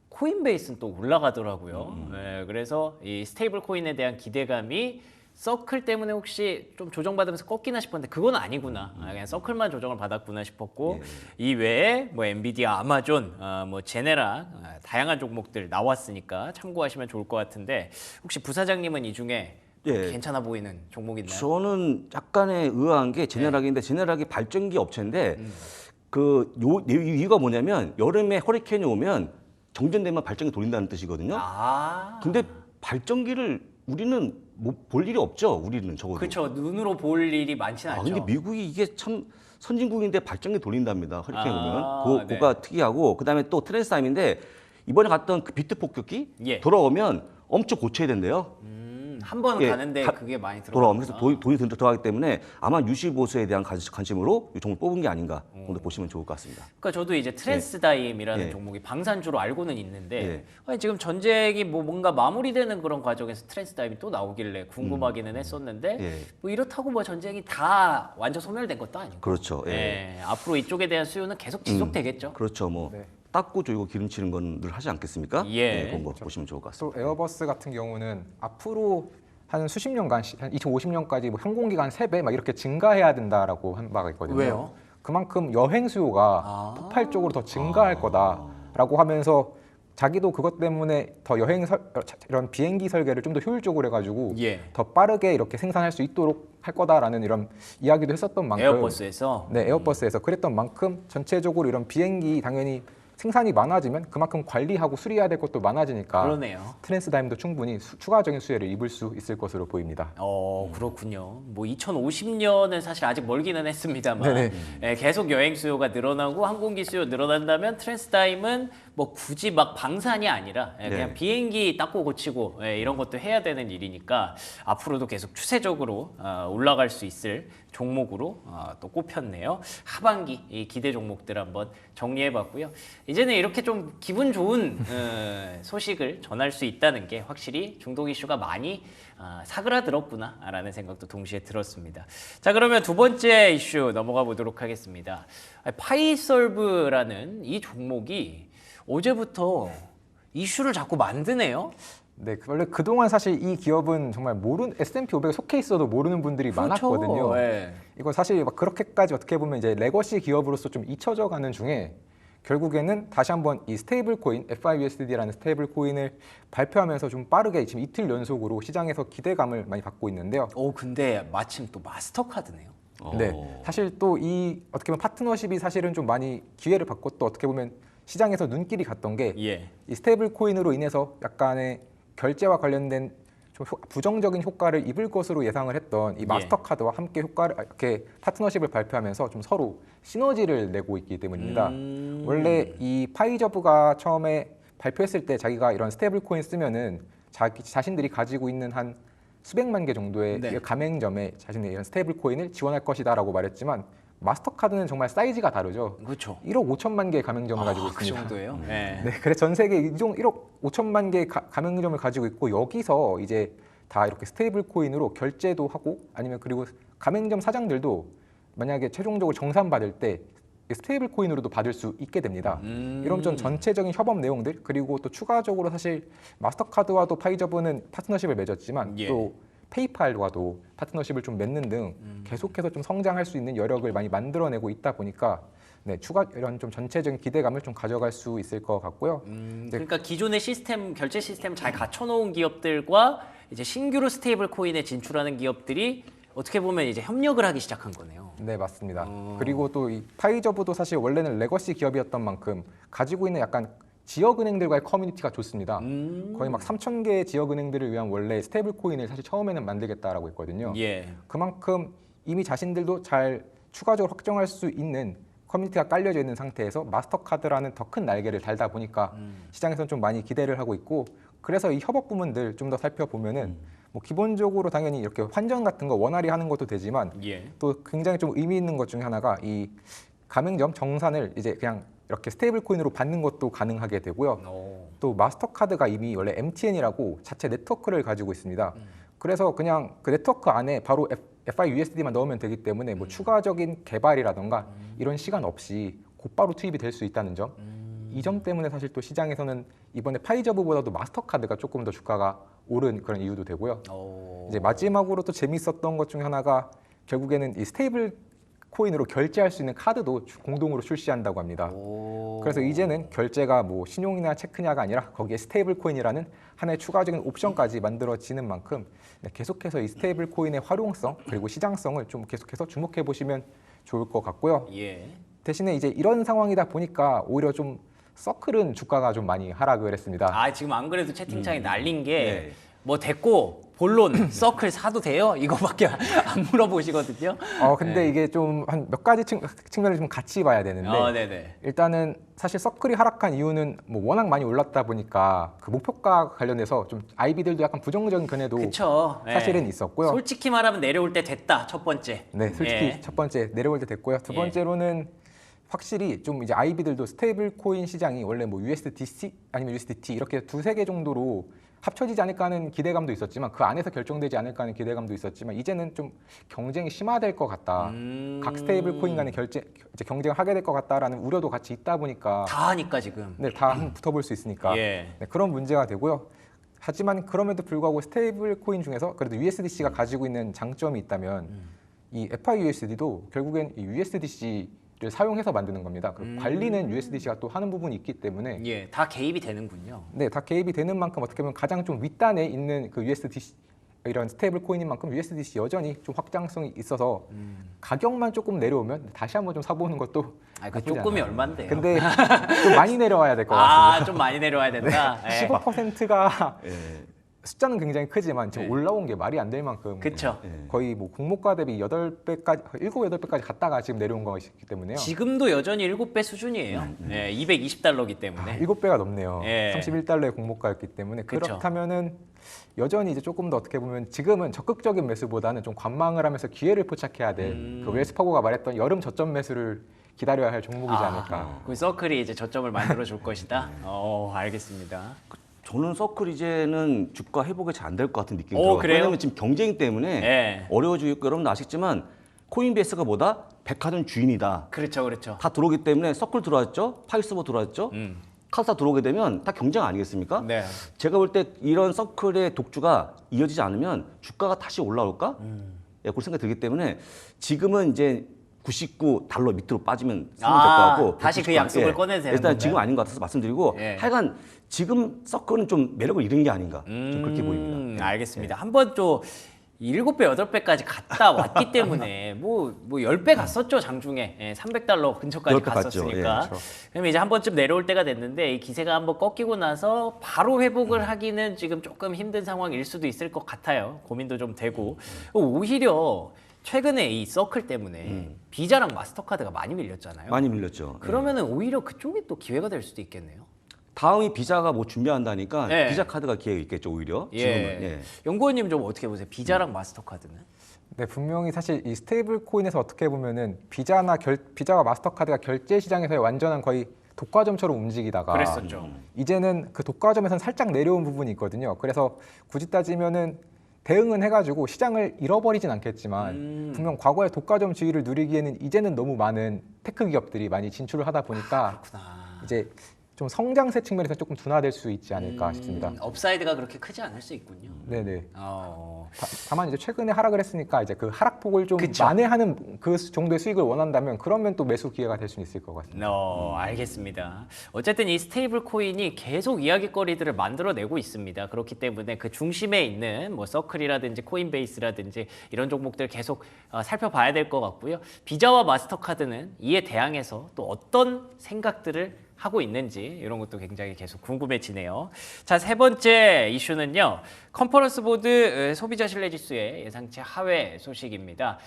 코인베이스는 또 올라가더라고요. 네, 그래서 이 스테이블 코인에 대한 기대감이 서클 때문에 혹시 좀 조정받으면서 꺾이나 싶었는데 그건 아니구나. 그냥 서클만 조정을 받았구나 싶었고 이 외에 뭐 엔비디아, 아마존, 뭐 제네락 다양한 종목들 나왔으니까 참고하시면 좋을 것 같은데 혹시 부사장님은 이 중에 예. 괜찮아 보이는 종목 있나요? 저는 약간의 의아한 게 제네락인데 제네락이 발전기 업체인데 그 이유가 뭐냐면 여름에 허리케인이 오면 정전되면 발전기 돌린다는 뜻이거든요. 근데 발전기를 우리는 뭐 볼 일이 없죠. 우리는 적어도. 그렇죠. 눈으로 볼 일이 많지는 않죠. 근데 미국이 이게 참 선진국인데 발전기 돌린답니다. 허리케인 아, 오면. 네. 그거가 특이하고 그다음에 또 트랜스타임인데 이번에 갔던 그 비트 폭격기 예. 돌아오면 엄청 고쳐야 된대요. 한 번 예, 가는데 그게 많이 돌아오면 들어가요. 그래서 돈이 들어가기 때문에 아마 유시 보수에 대한 관심으로 이 종을 뽑은 게 아닌가 정도 보시면 좋을 것 같습니다. 그러니까 저도 이제 트랜스다임이라는 예. 종목이 방산주로 알고는 있는데 예. 아니, 지금 전쟁이 뭔가 마무리되는 그런 과정에서 트랜스다임이 또 나오길래 궁금하기는 했었는데 예. 뭐 이렇다고 뭐 전쟁이 다 완전 소멸된 것도 아니고 그렇죠. 예. 예, 앞으로 이쪽에 대한 수요는 계속 지속되겠죠. 그렇죠. 뭐 네. 닦고 조이고 기름치는 건 늘 하지 않겠습니까? 예. 네, 그런 거 보시면 좋을 것 같습니다. 또 에어버스 같은 경우는 앞으로 한 수십 년간, 한 2050년까지 뭐 항공기가 한 3배 막 이렇게 증가해야 된다라고 한 바가 있거든요. 왜요? 그만큼 여행 수요가 폭발적으로 더 증가할 거다라고 하면서 자기도 그것 때문에 더 이런 비행기 설계를 좀 더 효율적으로 해가지고 예. 더 빠르게 이렇게 생산할 수 있도록 할 거다라는 이런 이야기도 했었던 만큼 에어버스에서 네, 에어버스에서 그랬던 만큼 전체적으로 이런 비행기 당연히 생산이 많아지면 그만큼 관리하고 수리해야 될 것도 많아지니까 그러네요. 트랜스다임도 충분히 추가적인 수혜를 입을 수 있을 것으로 보입니다. 그렇군요. 뭐 2050년은 사실 아직 멀기는 했습니다만 네네. 예, 계속 여행 수요가 늘어나고 항공기 수요 늘어난다면 트랜스타임은 뭐 굳이 막 방산이 아니라 그냥 네. 비행기 닦고 고치고 이런 것도 해야 되는 일이니까 앞으로도 계속 추세적으로 올라갈 수 있을 종목으로 또 꼽혔네요. 하반기 이 기대 종목들 한번 정리해봤고요. 이제는 이렇게 좀 기분 좋은 소식을 전할 수 있다는 게 확실히 중동 이슈가 많이 사그라들었구나라는 생각도 동시에 들었습니다. 자, 그러면 두 번째 이슈 넘어가 보도록 하겠습니다. 파이설브라는 이 종목이 어제부터 이슈를 자꾸 만드네요. 네, 원래 그동안 사실 이 기업은 정말 S&P 500에 속해 있어도 모르는 분들이 많았거든요. 네. 이거 사실 막 그렇게까지 어떻게 보면 이제 레거시 기업으로서 좀 잊혀져 가는 중에 결국에는 다시 한번 이 스테이블 코인, FIUSD라는 스테이블 코인을 발표하면서 좀 빠르게 지금 이틀 연속으로 시장에서 기대감을 많이 갖고 있는데요. 근데 마침 또 마스터카드네요. 네, 사실 또 이 어떻게 보면 파트너십이 사실은 좀 많이 기회를 받고 또 어떻게 보면 시장에서 눈길이 갔던 게 이 스테이블 코인으로 인해서 약간의 결제와 관련된 좀 부정적인 효과를 입을 것으로 예상을 했던 이 마스터카드와 함께 이렇게 파트너십을 발표하면서 좀 서로 시너지를 내고 있기 때문입니다. 원래 이 파이저브가 처음에 발표했을 때 자기가 이런 스테이블 코인 쓰면은 자신들이 가지고 있는 한 수백만 개 정도의 네. 가맹점에 자신의 이런 스테이블 코인을 지원할 것이다라고 말했지만 마스터카드는 정말 사이즈가 다르죠. 그렇죠. 1억 5천만 개의 가맹점을 가지고 그 있습니다. 정도예요? 네. 네, 그래서 전 세계 1억 5천만 개의 가맹점을 가지고 있고 여기서 이제 다 이렇게 스테이블 코인으로 결제도 하고 아니면 그리고 가맹점 사장들도 만약에 최종적으로 정산받을 때 스테이블 코인으로도 받을 수 있게 됩니다. 이런 좀 전체적인 협업 내용들 그리고 또 추가적으로 사실 마스터카드와도 파이저브는 파트너십을 맺었지만 예. 또 페이팔과도 파트너십을 좀 맺는 등 계속해서 좀 성장할 수 있는 여력을 많이 만들어내고 있다 보니까 네, 추가 이런 좀 전체적인 기대감을 좀 가져갈 수 있을 것 같고요. 그러니까 기존의 시스템 결제 시스템을 잘 갖춰놓은 기업들과 이제 신규로 스테이블 코인에 진출하는 기업들이 어떻게 보면 이제 협력을 하기 시작한 거네요. 네, 맞습니다. 그리고 또 이 파이저브도 사실 원래는 레거시 기업이었던 만큼 가지고 있는 약간 지역은행들과의 커뮤니티가 좋습니다. 거의 막 3,000개의 지역은행들을 위한 원래 스테이블 코인을 사실 처음에는 만들겠다라고 했거든요. 예. 그만큼 이미 자신들도 잘 추가적으로 확정할 수 있는 커뮤니티가 깔려져 있는 상태에서 마스터카드라는 더 큰 날개를 달다 보니까 시장에서는 좀 많이 기대를 하고 있고 그래서 이 협업 부문들 좀 더 살펴보면은 뭐 기본적으로 당연히 이렇게 환전 같은 거 원활히 하는 것도 되지만 예. 또 굉장히 좀 의미 있는 것 중에 하나가 이 가맹점 정산을 이제 그냥 이렇게 스테이블 코인으로 받는 것도 가능하게 되고요. 또 마스터카드가 이미 원래 MTN이라고 자체 네트워크를 가지고 있습니다. 그래서 그냥 그 네트워크 안에 바로 FIUSD만 넣으면 되기 때문에 뭐 추가적인 개발이라던가 이런 시간 없이 곧바로 투입이 될 수 있다는 점. 이 점 때문에 사실 또 시장에서는 이번에 파이저브보다도 마스터카드가 조금 더 주가가 오른 그런 이유도 되고요. 이제 마지막으로 또 재밌었던 것 중에 하나가 결국에는 이 스테이블 코인으로 결제할 수 있는 카드도 공동으로 출시한다고 합니다. 그래서 이제는 결제가 뭐 신용이나 체크냐가 아니라 거기에 스테이블 코인이라는 하나의 추가적인 옵션까지 만들어지는 만큼 계속해서 이 스테이블 코인의 활용성 그리고 시장성을 좀 계속해서 주목해 보시면 좋을 것 같고요. 예. 대신에 이제 이런 상황이다 보니까 오히려 좀 서클은 주가가 좀 많이 하락을 했습니다. 아 지금 안 그래도 채팅창이 날린 게 네. 뭐 됐고 본론 서클 사도 돼요? 이거밖에 안 물어보시거든요. 근데 이게 좀 한 몇 가지 측면을 좀 같이 봐야 되는데 네네. 일단은 사실 서클이 하락한 이유는 뭐 워낙 많이 올랐다 보니까 그 목표가 관련해서 좀 아이비들도 약간 부정적인 견해도 그쵸. 사실은 네. 있었고요. 솔직히 말하면 내려올 때 됐다 첫 번째. 네, 솔직히 예. 첫 번째 내려올 때 됐고요. 두 번째로는 확실히 좀 이제 아이비들도 스테이블 코인 시장이 원래 뭐 USDC 아니면 USDT 이렇게 두세 개 정도로 합쳐지지 않을까 하는 기대감도 있었지만 그 안에서 결정되지 않을까 하는 기대감도 있었지만 이제는 좀 경쟁이 심화될 것 같다. 각 스테이블 코인 간의 이제 경쟁을 하게 될 것 같다라는 우려도 같이 있다 보니까 다 하니까 지금. 네, 다 한번 붙어볼 수 있으니까 예. 네, 그런 문제가 되고요. 하지만 그럼에도 불구하고 스테이블 코인 중에서 그래도 USDC가 가지고 있는 장점이 있다면 이 FIUSD도 결국엔 이 USDC를 사용해서 만드는 겁니다. 그리고 관리는 USDC가 또 하는 부분이 있기 때문에 예, 다 개입이 되는군요. 네, 다 개입이 되는 만큼 어떻게 보면 가장 좀 윗단에 있는 그 USDC 이런 스테이블 코인인 만큼 USDC 여전히 좀 확장성이 있어서 가격만 조금 내려오면 다시 한번 좀 사보는 것도 아, 그 나쁘지 조금이 않아요. 얼만데요? 근데 좀 많이 내려와야 될 것 같습니다. 아, 좀 많이 내려와야 된다. 예. 15%가 예. 숫자는 굉장히 크지만 지금 네. 올라온 게 말이 안 될 만큼 그쵸. 거의 뭐 공모가 대비 8배까지 7, 8배까지 갔다가 지금 내려온 것이기 때문에요. 지금도 여전히 7배 수준이에요. 예, 220달러기 때문에. 7배가 넘네요. 예. 31달러의 공모가였기 때문에 그쵸. 그렇다면은 여전히 이제 조금 더 어떻게 보면 지금은 적극적인 매수보다는 좀 관망을 하면서 기회를 포착해야 될 그 웰스파고가 말했던 여름 저점 매수를 기다려야 할 종목이지 않을까. 그 서클이 이제 저점을 만들어 줄 것이다. 알겠습니다. 저는 서클 이제는 주가 회복이 잘 안 될 것 같은 느낌이 오, 들어요. 그래요? 왜냐면 지금 경쟁 때문에 예. 어려워지고 있고 여러분 아시겠지만 코인베이스가 뭐다? 백화점 주인이다. 그렇죠, 그렇죠. 다 들어오기 때문에 서클 들어왔죠? 파이서버 들어왔죠? 카스타 들어오게 되면 다 경쟁 아니겠습니까? 네. 제가 볼 때 이런 서클의 독주가 이어지지 않으면 주가가 다시 올라올까? 예, 그런 생각이 들기 때문에 지금은 이제 99달러 밑으로 빠지면 사면 될 것 같고 다시 그 199, 약속을 꺼내야 되는 일단 건가요? 지금 아닌 것 같아서 말씀드리고 예. 하여간 지금 서클은 좀 매력을 잃은 게 아닌가 좀 그렇게 보입니다. 알겠습니다. 한번 또 7배, 8배까지 갔다 왔기 때문에 뭐 10배 갔었죠, 장중에. 예, 300달러 근처까지 10배 갔죠. 갔었으니까. 예, 그렇죠. 그러면 이제 한 번쯤 내려올 때가 됐는데 이 기세가 한번 꺾이고 나서 바로 회복을 하기는 지금 조금 힘든 상황일 수도 있을 것 같아요. 고민도 좀 되고. 오히려 최근에 이 서클 때문에 비자랑 마스터카드가 많이 밀렸잖아요. 많이 밀렸죠. 예. 그러면은 오히려 그쪽이 또 기회가 될 수도 있겠네요. 다음이 비자가 뭐 준비한다니까 예. 비자 카드가 기회가 있겠죠 오히려. 예. 지금은. 예. 연구원님 좀 어떻게 보세요? 비자랑 마스터카드는? 네, 분명히 사실 이 스테이블 코인에서 어떻게 보면은 비자와 마스터카드가 결제 시장에서의 완전한 거의 독과점처럼 움직이다가 그랬었죠. 이제는 그 독과점에서는 살짝 내려온 부분이 있거든요. 그래서 굳이 따지면은 대응은 해가지고 시장을 잃어버리진 않겠지만 분명 과거의 독과점 지위를 누리기에는 이제는 너무 많은 테크 기업들이 많이 진출을 하다 보니까 이제 좀 성장세 측면에서 조금 둔화될 수 있지 않을까 싶습니다. 업사이드가 그렇게 크지 않을 수 있군요. 네네. 어. 다만 이제 최근에 하락을 했으니까 이제 그 하락폭을 좀 그쵸. 만회하는 그 정도의 수익을 원한다면 그러면 또 매수 기회가 될 수는 있을 것 같습니다. 알겠습니다. 어쨌든 이 스테이블 코인이 계속 이야기거리들을 만들어내고 있습니다. 그렇기 때문에 그 중심에 있는 뭐 서클이라든지 코인베이스라든지 이런 종목들 계속 살펴봐야 될 것 같고요. 비자와 마스터카드는 이에 대항해서 또 어떤 생각들을 하고 있는지 이런 것도 굉장히 계속 궁금해지네요. 자, 세 번째 이슈는요. 컨퍼런스 보드 소비자 신뢰지수의 예상치 하회 소식입니다.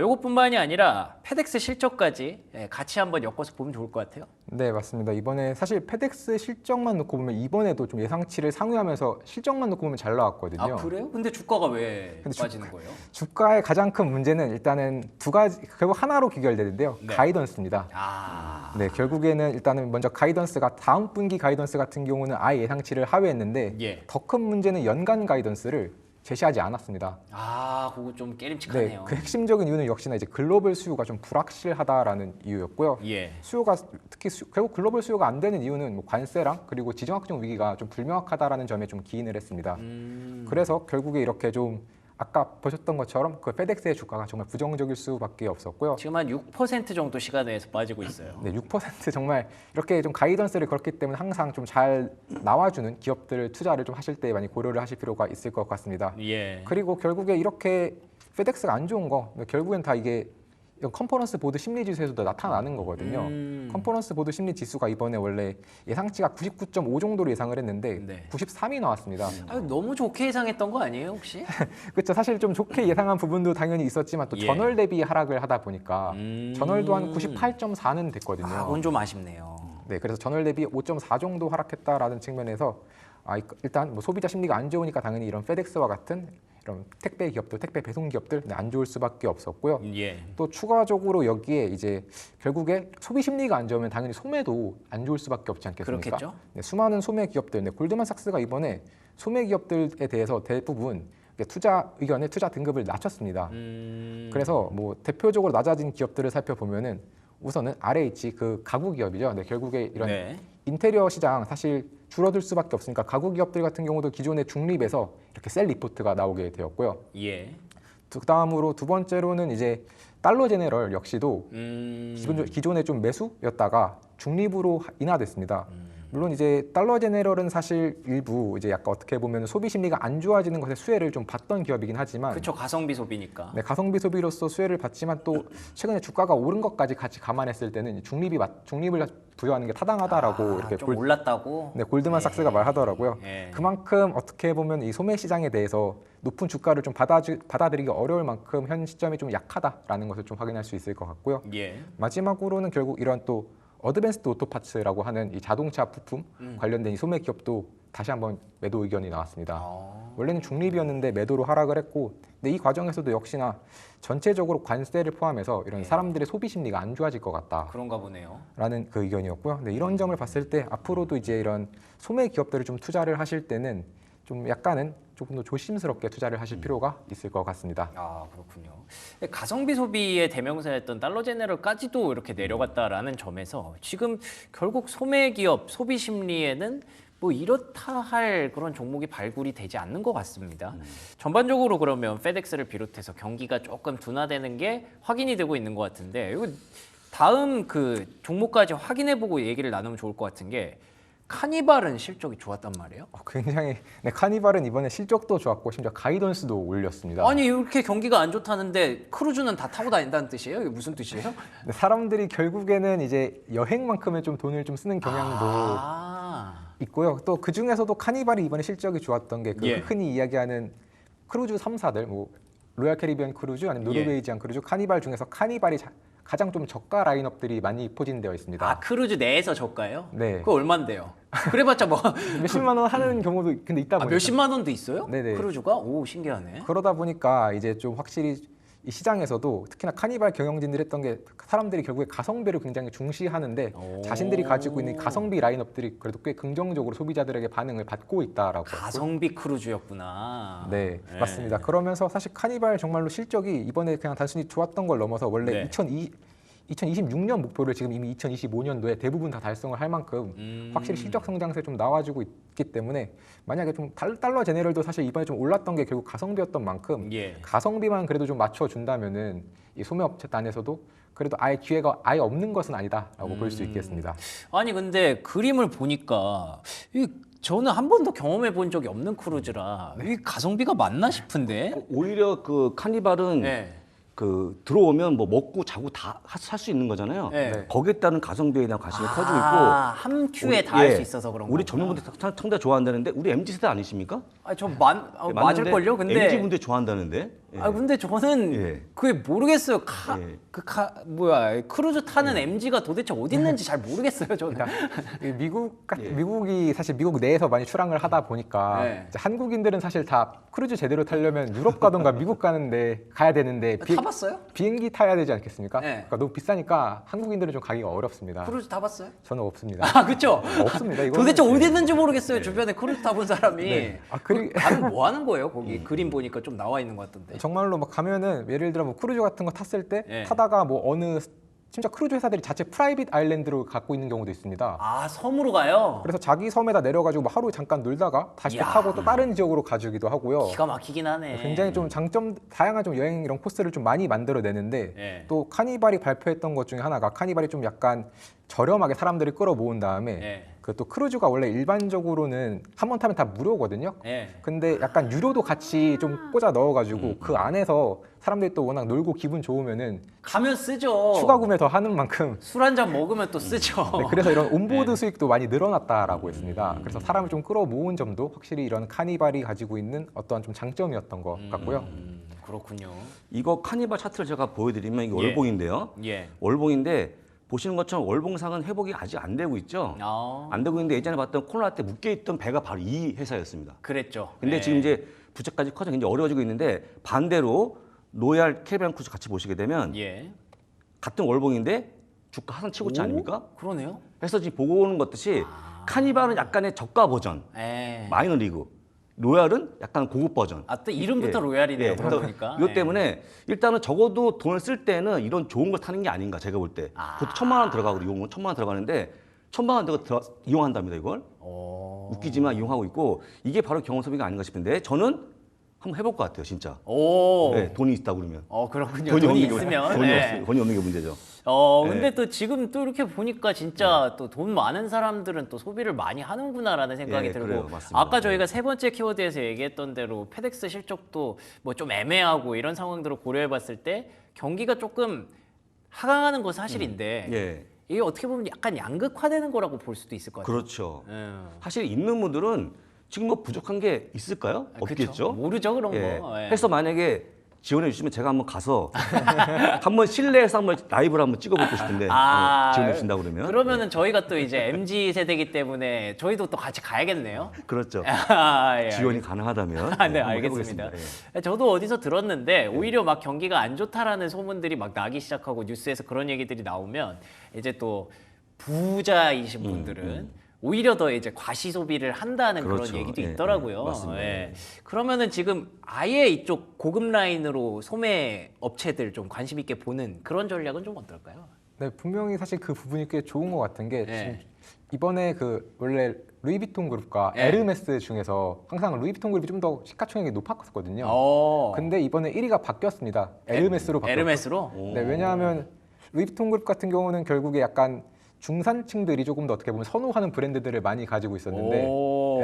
요것뿐만이 아니라 페덱스 실적까지 같이 한번 엮어서 보면 좋을 것 같아요. 네, 맞습니다. 이번에 사실 페덱스 실적만 놓고 보면 이번에도 좀 예상치를 상회하면서 실적만 놓고 보면 잘 나왔거든요. 아, 그래요? 근데 주가가 왜 근데 빠지는 거예요? 주가의 가장 큰 문제는 일단은 두 가지, 결국 하나로 귀결되는데요. 네. 가이던스입니다. 네. 결국에는 일단은 먼저 가이던스가 다음 분기 가이던스 같은 경우는 아예 예상치를 하회했는데 예. 더 큰 문제는 연간 가이던스를 제시하지 않았습니다. 그거 좀 네, 깨림칙하네요. 그 핵심적인 이유는 역시나 이제 글로벌 수요가 좀 불확실하다라는 이유였고요. 예. 수요가 특히 결국 글로벌 수요가 안 되는 이유는 뭐 관세랑 그리고 지정학적 위기가 좀 불명확하다라는 점에 좀 기인을 했습니다. 그래서 결국에 이렇게 좀 아까 보셨던 것처럼 그 페덱스의 주가가 정말 부정적일 수밖에 없었고요. 지금 한 6% 정도 시간에서 빠지고 있어요. 네, 6% 정말 이렇게 좀 가이던스를 그렇기 때문에 항상 좀 잘 나와주는 기업들 투자를 좀 하실 때 많이 고려를 하실 필요가 있을 것 같습니다. 예. 그리고 결국에 이렇게 페덱스가 안 좋은 거 결국엔 다 이게 컨퍼런스 보드 심리 지수에서도 나타나는 거거든요. 컨퍼런스 보드 심리 지수가 이번에 원래 예상치가 99.5 정도로 예상을 했는데 네. 93이 나왔습니다. 너무 좋게 예상했던 거 아니에요, 혹시? 그렇죠. 사실 좀 좋게 예상한 부분도 당연히 있었지만 또 예. 전월 대비 하락을 하다 보니까 전월도 한 98.4는 됐거든요. 그건 좀 아쉽네요. 네, 그래서 전월 대비 5.4 정도 하락했다라는 측면에서 일단 뭐 소비자 심리가 안 좋으니까 당연히 이런 페덱스와 같은 이런 택배 기업들, 택배 배송 기업들 안 좋을 수밖에 없었고요. 예. 또 추가적으로 여기에 이제 결국에 소비 심리가 안 좋으면 당연히 소매도 안 좋을 수밖에 없지 않겠습니까? 그렇겠죠. 네, 수많은 소매 기업들, 골드만삭스가 이번에 소매 기업들에 대해서 대부분 투자 의견의 투자 등급을 낮췄습니다. 그래서 뭐 대표적으로 낮아진 기업들을 살펴보면은 우선은 RH 그 가구 기업이죠. 네, 결국에 이런 네. 인테리어 시장 사실 줄어들 수밖에 없으니까 가구 기업들 같은 경우도 기존의 중립에서 이렇게 셀 리포트가 나오게 되었고요. 예. 그다음으로 두 번째로는 이제 달러 제네럴 역시도 기존에 좀 매수였다가 중립으로 인하됐습니다. 물론 이제 달러 제네럴은 사실 일부 이제 약간 어떻게 보면 소비 심리가 안 좋아지는 것에 수혜를 좀 받던 기업이긴 하지만 그렇죠. 가성비 소비니까. 네, 가성비 소비로서 수혜를 받지만 또 최근에 주가가 오른 것까지 같이 감안했을 때는 중립을 부여하는 게 타당하다라고 이렇게 좀 올랐다고. 네, 골드만삭스가 말하더라고요. 예. 그만큼 어떻게 보면 이 소매 시장에 대해서 높은 주가를 좀 받아들이기 어려울 만큼 현 시점이 좀 약하다라는 것을 좀 확인할 수 있을 것 같고요. 예. 마지막으로는 결국 이런 또 어드밴스드 오토파츠라고 하는 이 자동차 부품 관련된 이 소매 기업도 다시 한번 매도 의견이 나왔습니다. 원래는 중립이었는데 매도로 하락을 했고, 근데 이 과정에서도 역시나 전체적으로 관세를 포함해서 이런 사람들의 소비 심리가 안 좋아질 것 같다. 그런가 보네요. 라는 그 의견이었고요. 근데 이런 점을 봤을 때 앞으로도 이제 이런 소매 기업들을 좀 투자를 하실 때는 좀 약간은 조금 더 조심스럽게 투자를 하실 필요가 있을 것 같습니다. 그렇군요. 가성비 소비의 대명사였던 달러 제네럴까지도 이렇게 내려갔다라는 점에서 지금 결국 소매 기업 소비 심리에는 뭐 이렇다 할 그런 종목이 발굴이 되지 않는 것 같습니다. 전반적으로 그러면 페덱스를 비롯해서 경기가 조금 둔화되는 게 확인이 되고 있는 것 같은데 이거 다음 그 종목까지 확인해보고 얘기를 나누면 좋을 것 같은 게 카니발은 실적이 좋았단 말이에요. 굉장히 네, 카니발은 이번에 실적도 좋았고 심지어 가이던스도 올렸습니다. 아니 이렇게 경기가 안 좋다는데 크루즈는 다 타고 다닌다는 뜻이에요? 이게 무슨 뜻이에요? 네, 사람들이 결국에는 이제 여행만큼의 좀 돈을 좀 쓰는 경향도 있고요. 또 그 중에서도 카니발이 이번에 실적이 좋았던 게 그 예. 흔히 이야기하는 크루즈 3사들, 뭐 로얄 캐리비안 크루즈, 아니면 노르웨이지안 크루즈, 카니발 중에서 카니발이 가장 좀 저가 라인업들이 많이 포진되어 있습니다. 크루즈 내에서 저가요? 네. 그거 얼만데요? 그래봤자 뭐 몇십만 원 하는 경우도 근데 있다 보니까 몇십만 원도 있어요? 네네. 크루즈가? 오 신기하네. 그러다 보니까 이제 좀 확실히 이 시장에서도 특히나 카니발 경영진들이 했던 게 사람들이 결국에 가성비를 굉장히 중시하는데 자신들이 가지고 있는 가성비 라인업들이 그래도 꽤 긍정적으로 소비자들에게 반응을 받고 있다라고. 가성비 크루즈였구나. 네, 맞습니다. 그러면서 사실 카니발 정말로 실적이 이번에 그냥 단순히 좋았던 걸 넘어서 원래 네. 2026년 목표를 지금 이미 2025년도에 대부분 다 달성을 할 만큼 확실히 실적 성장세 좀 나와주고 있기 때문에 만약에 좀 달러 제네럴도 사실 이번에 좀 올랐던 게 결국 가성비였던 만큼 예. 가성비만 그래도 좀 맞춰준다면은 이 소매업체단에서도 그래도 아예 기회가 아예 없는 것은 아니다라고 볼 수 있겠습니다. 아니 근데 그림을 보니까 저는 한 번도 경험해 본 적이 없는 크루즈라 이 가성비가 맞나 싶은데. 오히려 그 카니발은 네. 그 들어오면 뭐 먹고 자고 다 살 수 있는 거잖아요. 네. 거기에 따른 가성비에 대한 관심이 커지고 있고 한 큐에 다 할 수 있어서 그런 거. 우리 젊은 분들 상당히 좋아한다는데 우리 MZ 세대 아니십니까? 저 맞을 걸요. 근데 MZ 분들 좋아한다는데. 예. 근데 저는 예. 그게 모르겠어요. 예. 크루즈 타는 MG가 도대체 어디 있는지 잘 모르겠어요. 저는. 이 미국이 사실 미국 내에서 많이 출항을 하다 보니까 네. 이제 한국인들은 사실 다 크루즈 제대로 타려면 유럽 가던가 미국 가는데 가야 되는데 타봤어요? 비행기 타야 되지 않겠습니까? 네. 그러니까 너무 비싸니까 한국인들은 좀 가기가 어렵습니다. 크루즈 타봤어요? 저는 없습니다. 그렇죠. 없습니다. 이거는. 도대체 어디 있는지 모르겠어요. 주변에 크루즈 타본 사람이. 네. 가면 뭐 하는 거예요? 거기 그림 보니까 좀 나와 있는 것 같던데. 정말로 막 가면은 예를 들어 뭐 크루즈 같은 거 탔을 때 네. 타다가 뭐 어느 심지어 크루즈 회사들이 자체 프라이빗 아일랜드로 갖고 있는 경우도 있습니다. 섬으로 가요? 그래서 자기 섬에다 내려가지고 뭐 하루 잠깐 놀다가 다시 또 이야. 타고 또 다른 지역으로 가주기도 하고요. 기가 막히긴 하네. 굉장히 좀 다양한 좀 여행 이런 코스를 좀 많이 만들어내는데 네. 또 카니발이 발표했던 것 중에 하나가 카니발이 좀 약간 저렴하게 사람들이 끌어모은 다음에 네. 그 또 크루즈가 원래 일반적으로는 한 번 타면 다 무료거든요. 네. 근데 약간 유료도 같이 좀 꽂아 넣어가지고 그 안에서 사람들이 또 워낙 놀고 기분 좋으면은 가면 쓰죠. 추가 구매 더 하는 만큼 술 한 잔 먹으면 또 쓰죠. 네, 그래서 이런 온보드 수익도 많이 늘어났다라고 했습니다. 그래서 사람을 좀 끌어모은 점도 확실히 이런 카니발이 가지고 있는 어떠한 좀 장점이었던 것 같고요. 그렇군요. 이거 카니발 차트를 제가 보여드리면 이게 예. 월봉인데요. 예. 월봉인데 보시는 것처럼 월봉상은 회복이 아직 안 되고 있죠. 안 되고 있는데 예전에 봤던 코로나 때 묶여있던 배가 바로 이 회사였습니다. 그랬죠. 근데 네. 지금 이제 부채까지 커져 굉장히 어려워지고 있는데 반대로 로얄 캐리비안 크루즈 같이 보시게 되면 예. 같은 월봉인데 주가 하상 치고 있지 않습니까? 그러네요. 그래서 지금 보고 오는 것 같이 카니발은 약간의 저가 버전, 예. 마이너 리그. 로얄은 약간 고급 버전. 또 이름부터 로얄이네요. 그러고 보니까. 이것 때문에 일단은 적어도 돈을 쓸 때는 이런 좋은 걸 타는 게 아닌가 제가 볼 때. 보통 1,000만 원 들어가고 이용은 1,000만 원 들어가는데 1,000만 원 이용한답니다 이걸. 웃기지만 이용하고 있고 이게 바로 경험 소비가 아닌가 싶은데 저는 한번 해볼 것 같아요 진짜. 네, 돈이 있다 그러면. 그렇군요. 돈이 있으면. 돈이 없는 게 문제죠. 근데 또 지금 또 이렇게 보니까 진짜 또 돈 많은 사람들은 또 소비를 많이 하는구나라는 생각이 예, 들고 그래요. 맞습니다. 아까 저희가 세 번째 키워드에서 얘기했던 대로 페덱스 실적도 뭐 좀 애매하고 이런 상황들을 고려해 봤을 때 경기가 조금 하강하는 건 사실인데 예. 이게 어떻게 보면 약간 양극화되는 거라고 볼 수도 있을 것 같아요. 그렇죠. 사실 있는 분들은 지금 뭐 부족한 게 있을까요? 없겠죠. 그쵸. 모르죠 그런 예. 거. 예. 해서 만약에 지원해 주시면 제가 한번 가서 한번 실내에서 한번 라이브를 한번 찍어보고 싶은데 지원해 주신다 그러면 그러면은 저희가 또 이제 MZ 세대이기 때문에 저희도 또 같이 가야겠네요. 그렇죠. 예, 지원이 가능하다면 네, 한번 알겠습니다. 해보겠습니다. 예. 저도 어디서 들었는데 오히려 막 경기가 안 좋다라는 소문들이 막 나기 시작하고 뉴스에서 그런 얘기들이 나오면 이제 또 부자이신 분들은 오히려 더 이제 과시 소비를 한다는 그렇죠. 그런 얘기도 예, 있더라고요. 예, 맞습니다. 예. 그러면은 지금 아예 이쪽 고급 라인으로 소매 업체들 좀 관심 있게 보는 그런 전략은 좀 어떨까요? 네, 분명히 사실 그 부분이 꽤 좋은 것 같은 게 네. 지금 이번에 그 원래 루이비통 그룹과 네. 에르메스 중에서 항상 루이비통 그룹이 좀 더 시가총액이 높았거든요. 근데 이번에 1위가 바뀌었습니다. 에르메스로 바뀌었어요. 에르메스로? 네, 왜냐하면 루이비통 그룹 같은 경우는 결국에 약간 중산층들이 조금 더 어떻게 보면 선호하는 브랜드들을 많이 가지고 있었는데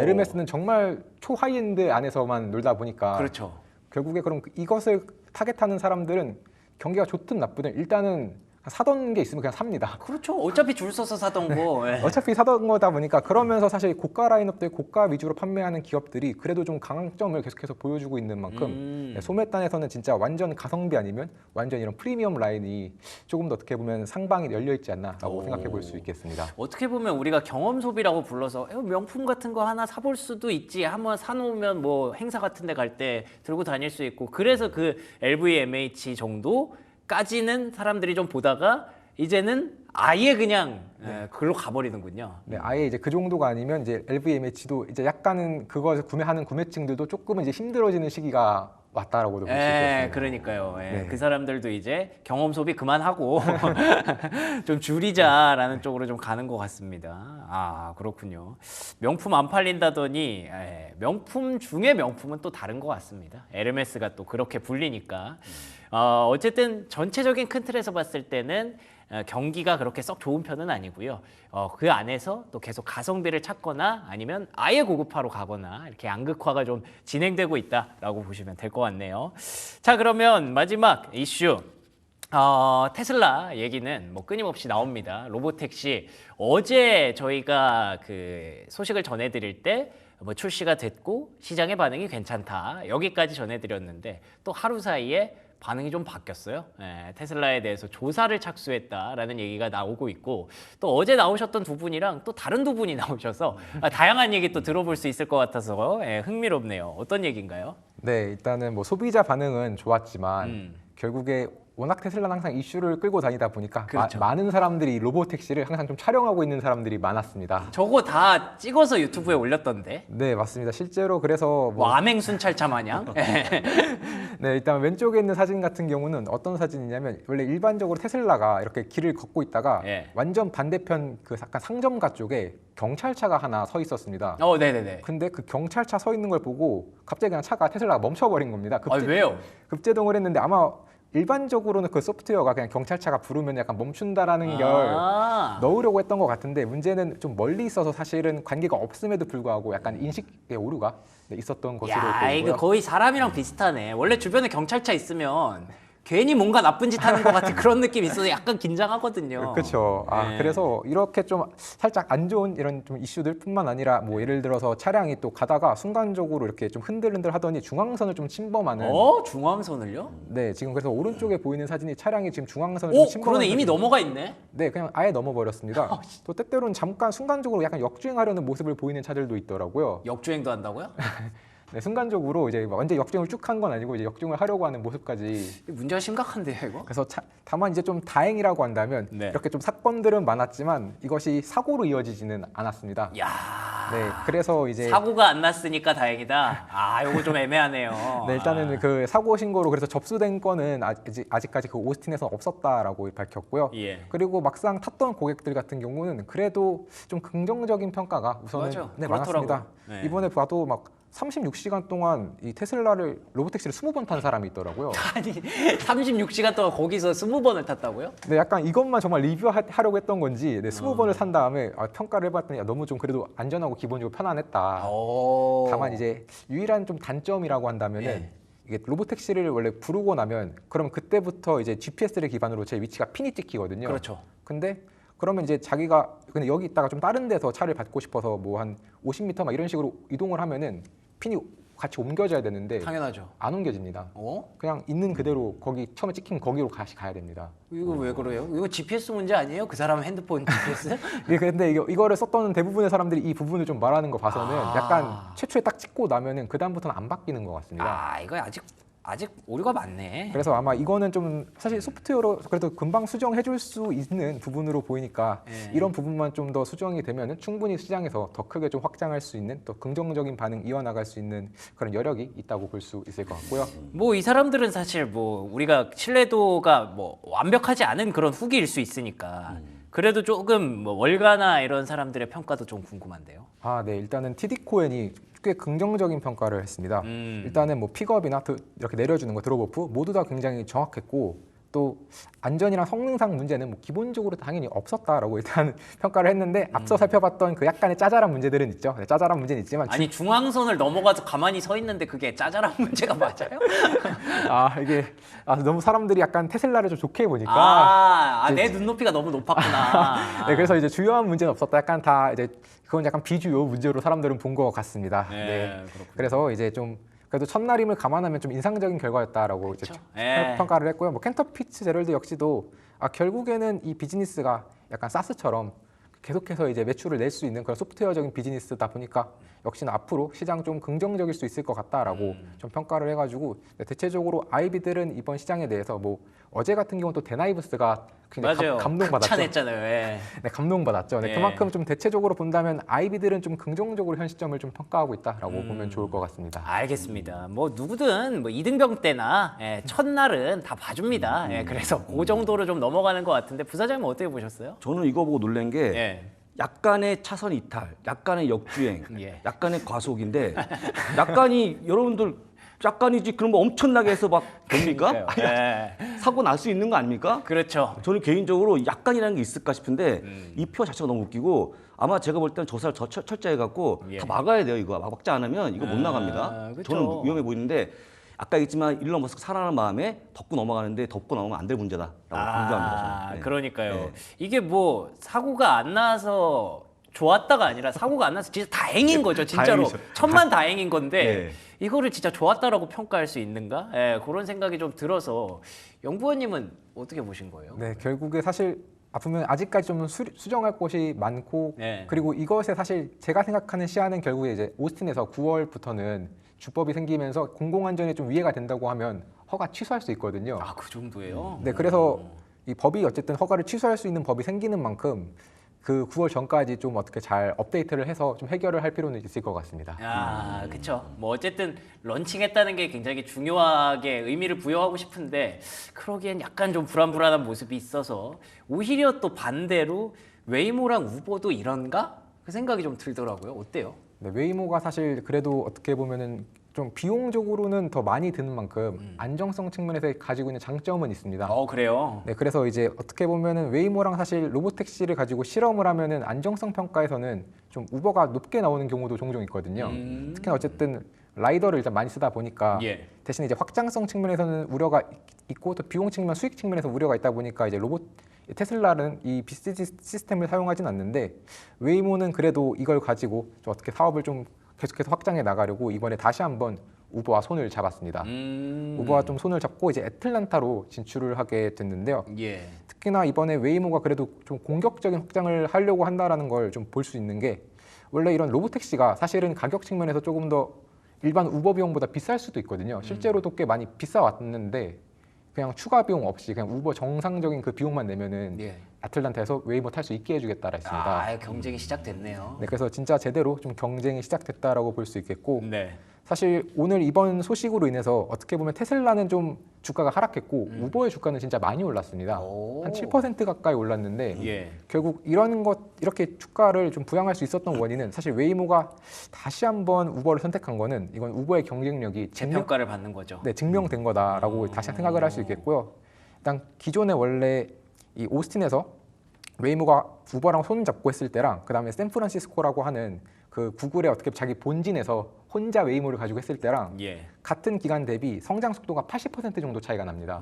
에르메스는 정말 초하이엔드 안에서만 놀다 보니까 그렇죠. 결국에 그럼 이것을 타겟하는 사람들은 경기가 좋든 나쁘든 일단은 사던 게 있으면 그냥 삽니다. 그렇죠. 어차피 줄 서서 사던 거. 예. 어차피 사던 거다 보니까 그러면서 사실 고가 라인업들 고가 위주로 판매하는 기업들이 그래도 좀 강점을 계속해서 보여주고 있는 만큼 소매단에서는 진짜 완전 가성비 아니면 완전 이런 프리미엄 라인이 조금 더 어떻게 보면 상방이 열려 있지 않나라고 생각해 볼 수 있겠습니다. 어떻게 보면 우리가 경험 소비라고 불러서 명품 같은 거 하나 사볼 수도 있지. 한번 사놓으면 뭐 행사 같은 데 갈 때 들고 다닐 수 있고. 그래서 그 LVMH 정도까지는 사람들이 좀 보다가 이제는 아예 그냥 그걸로 가버리는군요. 네, 아예 이제 그 정도가 아니면 이제 LVMH도 이제 약간은 그거 구매하는 구매층들도 조금은 이제 힘들어지는 시기가 왔다라고도 볼 수 있겠습니다. 그러니까요. 예. 네. 그 사람들도 이제 경험 소비 그만하고 좀 줄이자라는 쪽으로 좀 가는 것 같습니다. 아, 그렇군요. 명품 안 팔린다더니 명품 중에 명품은 또 다른 것 같습니다. 에르메스가 또 그렇게 불리니까. 어쨌든 전체적인 큰 틀에서 봤을 때는 경기가 그렇게 썩 좋은 편은 아니고요. 그 안에서 또 계속 가성비를 찾거나 아니면 아예 고급화로 가거나 이렇게 양극화가 좀 진행되고 있다라고 보시면 될 것 같네요. 자, 그러면 마지막 이슈. 테슬라 얘기는 뭐 끊임없이 나옵니다. 로보택시 어제 저희가 그 소식을 전해드릴 때 뭐 출시가 됐고 시장의 반응이 괜찮다 여기까지 전해드렸는데 또 하루 사이에 반응이 좀 바뀌었어요. 테슬라에 대해서 조사를 착수했다라는 얘기가 나오고 있고 또 어제 나오셨던 두 분이랑 또 다른 두 분이 나오셔서 다양한 얘기 또 들어볼 수 있을 것 같아서 흥미롭네요. 어떤 얘기인가요? 네, 일단은 뭐 소비자 반응은 좋았지만 결국에 워낙 테슬라는 항상 이슈를 끌고 다니다 보니까 그렇죠. 많은 사람들이 로보택시를 항상 좀 촬영하고 있는 사람들이 많았습니다. 저거 다 찍어서 유튜브에 올렸던데. 네, 맞습니다. 실제로 그래서 뭐 암행 순찰차 마냥. 네, 일단 왼쪽에 있는 사진 같은 경우는 어떤 사진이냐면 원래 일반적으로 테슬라가 이렇게 길을 걷고 있다가 완전 반대편 그 약간 상점가 쪽에 경찰차가 하나 서 있었습니다. 네네네. 근데 그 경찰차 서 있는 걸 보고 갑자기 그냥 차가 테슬라가 멈춰버린 겁니다. 왜요? 급제동을 했는데 아마 일반적으로는 그 소프트웨어가 그냥 경찰차가 부르면 약간 멈춘다라는 걸 넣으려고 했던 것 같은데 문제는 좀 멀리 있어서 사실은 관계가 없음에도 불구하고 약간 인식의 오류가 있었던 것으로 보이고요. 이거 거의 사람이랑 비슷하네. 원래 주변에 경찰차 있으면 괜히 뭔가 나쁜 짓 하는 것 같은 그런 느낌이 있어서 약간 긴장하거든요. 그렇죠. 그래서 이렇게 좀 살짝 안 좋은 이런 좀 이슈들뿐만 아니라 뭐 예를 들어서 차량이 또 가다가 순간적으로 이렇게 좀 흔들흔들 하더니 중앙선을 좀 침범하는. 중앙선을요? 네, 지금 그래서 오른쪽에 보이는 사진이 차량이 지금 중앙선을 좀 침범하는. 그러네 이미 넘어가 있네. 네, 그냥 아예 넘어버렸습니다. 또 때때로는 잠깐 순간적으로 약간 역주행하려는 모습을 보이는 차들도 있더라고요. 역주행도 한다고요? 네, 순간적으로 이제 완전 역주행을 쭉 한 건 아니고 이제 역주행을 하려고 하는 모습까지. 문제가 심각한데요, 이거? 그래서 다만 이제 좀 다행이라고 한다면 이렇게 좀 사건들은 많았지만 이것이 사고로 이어지지는 않았습니다. 야. 네, 그래서 이제 사고가 안 났으니까 다행이다. 요거 좀 애매하네요. 네, 일단은 그 사고 신고로 그래서 접수된 건은 아직까지 그 오스틴에서 없었다라고 밝혔고요. 그리고 막상 탔던 고객들 같은 경우는 그래도 좀 긍정적인 평가가 우선은 많았습니다. 이번에 봐도 막 36시간 동안 이 테슬라를 로보택시를 20번 탄 사람이 있더라고요. 아니 36시간 동안 거기서 20번을 탔다고요? 네, 약간 이것만 정말 리뷰하려고 했던 건지 20번을 탄 다음에 평가를 해봤더니 너무 좀 그래도 안전하고 기본적으로 편안했다. 다만 이제 유일한 좀 단점이라고 한다면은 이게 로보택시를 원래 부르고 나면 그럼 그때부터 이제 GPS를 기반으로 제 위치가 핀이 찍히거든요. 그렇죠. 근데 그러면 이제 자기가 근데 여기 있다가 좀 다른 데서 차를 받고 싶어서 뭐 한 50m 막 이런 식으로 이동을 하면은 핀이 같이 옮겨져야 되는데 당연하죠. 안 옮겨집니다. 그냥 있는 그대로 거기 처음에 찍힌 거기로 가야 됩니다. 이거 왜 그래요? 이거 GPS 문제 아니에요? 그 사람 핸드폰 GPS? 근데 이거를 썼던 대부분의 사람들이 이 부분을 좀 말하는 거 봐서는 약간 최초에 딱 찍고 나면은 그 다음부터는 안 바뀌는 것 같습니다. 이거 아직 오류가 많네. 그래서 아마 이거는 좀 사실 소프트웨어로 그래도 금방 수정해줄 수 있는 부분으로 보이니까 이런 부분만 좀 더 수정이 되면은 충분히 시장에서 더 크게 좀 확장할 수 있는 또 긍정적인 반응 이어나갈 수 있는 그런 여력이 있다고 볼 수 있을 것 같고요. 뭐 이 사람들은 사실 뭐 우리가 신뢰도가 뭐 완벽하지 않은 그런 후기일 수 있으니까 그래도 조금 뭐 월가나 이런 사람들의 평가도 좀 궁금한데요. 네, 일단은 TD코엔이 꽤 긍정적인 평가를 했습니다. 일단은 뭐 픽업이나 이렇게 내려주는 거 드롭오프 모두 다 굉장히 정확했고 또 안전이랑 성능상 문제는 뭐 기본적으로 당연히 없었다라고 일단 평가를 했는데 앞서 살펴봤던 그 약간의 짜잘한 문제들은 있죠. 네, 짜잘한 문제는 있지만 아니 중앙선을 넘어가서 가만히 서 있는데 그게 짜잘한 문제가 맞아요? 이게 너무 사람들이 약간 테슬라를 좀 좋게 보니까 내 눈높이가 너무 높았구나. 네, 그래서 이제 주요한 문제는 없었다. 약간 다 이제 그건 약간 비주요 문제로 사람들은 본 것 같습니다. 네, 그렇군요. 그래서 이제 좀 그래도 첫날임을 감안하면 좀 인상적인 결과였다라고 이제 예. 평가를 했고요. 뭐 켄터 피츠제럴드 역시도 결국에는 이 비즈니스가 약간 사스처럼 계속해서 이제 매출을 낼 수 있는 그런 소프트웨어적인 비즈니스다 보니까 역시나 앞으로 시장 좀 긍정적일 수 있을 것 같다라고 좀 평가를 해가지고 대체적으로 아이비들은 이번 시장에 대해서 뭐 어제 같은 경우는 또 데나이브스가 굉장히 맞아요. 감동받았죠. 극찬했잖아요. 예. 네, 감동받았죠. 네, 예. 그만큼 좀 대체적으로 본다면 아이비들은 좀 긍정적으로 현 시점을 좀 평가하고 있다라고 보면 좋을 것 같습니다. 알겠습니다. 뭐 누구든 뭐 이등병 때나 첫날은 다 봐줍니다. 그래서 그 정도로 좀 넘어가는 것 같은데 부사장님 어떻게 보셨어요? 저는 이거 보고 놀란 게 예. 약간의 차선 이탈, 약간의 역주행, 예. 약간의 과속인데 약간이 여러분들 약간이지 그런 거 엄청나게 해서 막 됩니까? 예. 사고 날 수 있는 거 아닙니까? 그렇죠. 저는 개인적으로 약간이라는 게 있을까 싶은데 이 표 자체가 너무 웃기고 아마 제가 볼 때는 조사를 더 철저히 해갖고 예. 다 막아야 돼요. 이거 막지 않으면 이거 못 나갑니다. 그쵸. 저는 위험해 보이는데 아까 얘기했지만 일론 머스크 사랑하는 마음에 덮고 넘어가는데 덮고 넘어가면 안 될 문제다라고 강조합니다. 저는. 네. 그러니까요. 네. 이게 뭐 사고가 안 나서 좋았다가 아니라 사고가 안 나서 진짜 다행인 거죠. 진짜로 다행이죠. 천만 다행인 건데 네. 이거를 진짜 좋았다라고 평가할 수 있는가? 그런 생각이 좀 들어서 연구원님은 어떻게 보신 거예요? 네, 결국에 사실 보면 아직까지 좀 수정할 곳이 많고 네. 그리고 이것에 사실 제가 생각하는 시야는 결국에 이제 오스틴에서 9월부터는 주법이 생기면서 공공안전에 좀 위해가 된다고 하면 허가 취소할 수 있거든요. 그 정도예요? 네, 그래서 이 법이 어쨌든 허가를 취소할 수 있는 법이 생기는 만큼 그 9월 전까지 좀 어떻게 잘 업데이트를 해서 좀 해결을 할 필요는 있을 것 같습니다. 그쵸. 뭐 어쨌든 런칭했다는 게 굉장히 중요하게 의미를 부여하고 싶은데 그러기엔 약간 좀 불안불안한 모습이 있어서 오히려 또 반대로 웨이모랑 우버도 이런가? 그 생각이 좀 들더라고요. 어때요? 네, 웨이모가 사실 그래도 어떻게 보면은 좀 비용적으로는 더 많이 드는 만큼 안정성 측면에서 가지고 있는 장점은 있습니다. 그래요? 네, 그래서 이제 어떻게 보면은 웨이모랑 사실 로보택시를 가지고 실험을 하면은 안정성 평가에서는 좀 우버가 높게 나오는 경우도 종종 있거든요. 특히나 어쨌든 라이더를 일단 많이 쓰다 보니까 예. 대신 이제 확장성 측면에서는 우려가 있고 또 비용 측면, 수익 측면에서 우려가 있다 보니까 이제 테슬라는 이 BCD 시스템을 사용하진 않는데 웨이모는 그래도 이걸 가지고 좀 어떻게 사업을 좀 계속해서 확장해 나가려고 이번에 다시 한번 우버와 손을 잡았습니다. 우버와 좀 손을 잡고 이제 애틀란타로 진출을 하게 됐는데요. 예. 특히나 이번에 웨이모가 그래도 좀 공격적인 확장을 하려고 한다라는 걸 좀 볼 수 있는 게 원래 이런 로보택시가 사실은 가격 측면에서 조금 더 일반 우버 비용보다 비쌀 수도 있거든요. 실제로도 꽤 많이 비싸 왔는데 그냥 추가 비용 없이 그냥 우버 정상적인 그 비용만 내면은 예. 애틀란타에서 웨이모 탈 수 있게 해주겠다라 했습니다. 경쟁이 시작됐네요. 네, 그래서 진짜 제대로 좀 경쟁이 시작됐다라고 볼 수 있겠고 네. 사실 오늘 이번 소식으로 인해서 어떻게 보면 테슬라는 좀 주가가 하락했고 우버의 주가는 진짜 많이 올랐습니다. 오. 한 7% 가까이 올랐는데 예. 결국 이렇게 주가를 좀 부양할 수 있었던 원인은 사실 웨이모가 다시 한번 우버를 선택한 거는 이건 우버의 경쟁력이 재평가를 받는 거죠. 증명된 거다라고 다시 생각을 할 수 있겠고요. 일단 기존에 원래 이 오스틴에서 웨이모가 우버랑 손 잡고 했을 때랑 그다음에 샌프란시스코라고 하는 그 구글의 어떻게 자기 본진에서 혼자 웨이모를 가지고 했을 때랑 예. 같은 기간 대비 성장 속도가 80% 정도 차이가 납니다.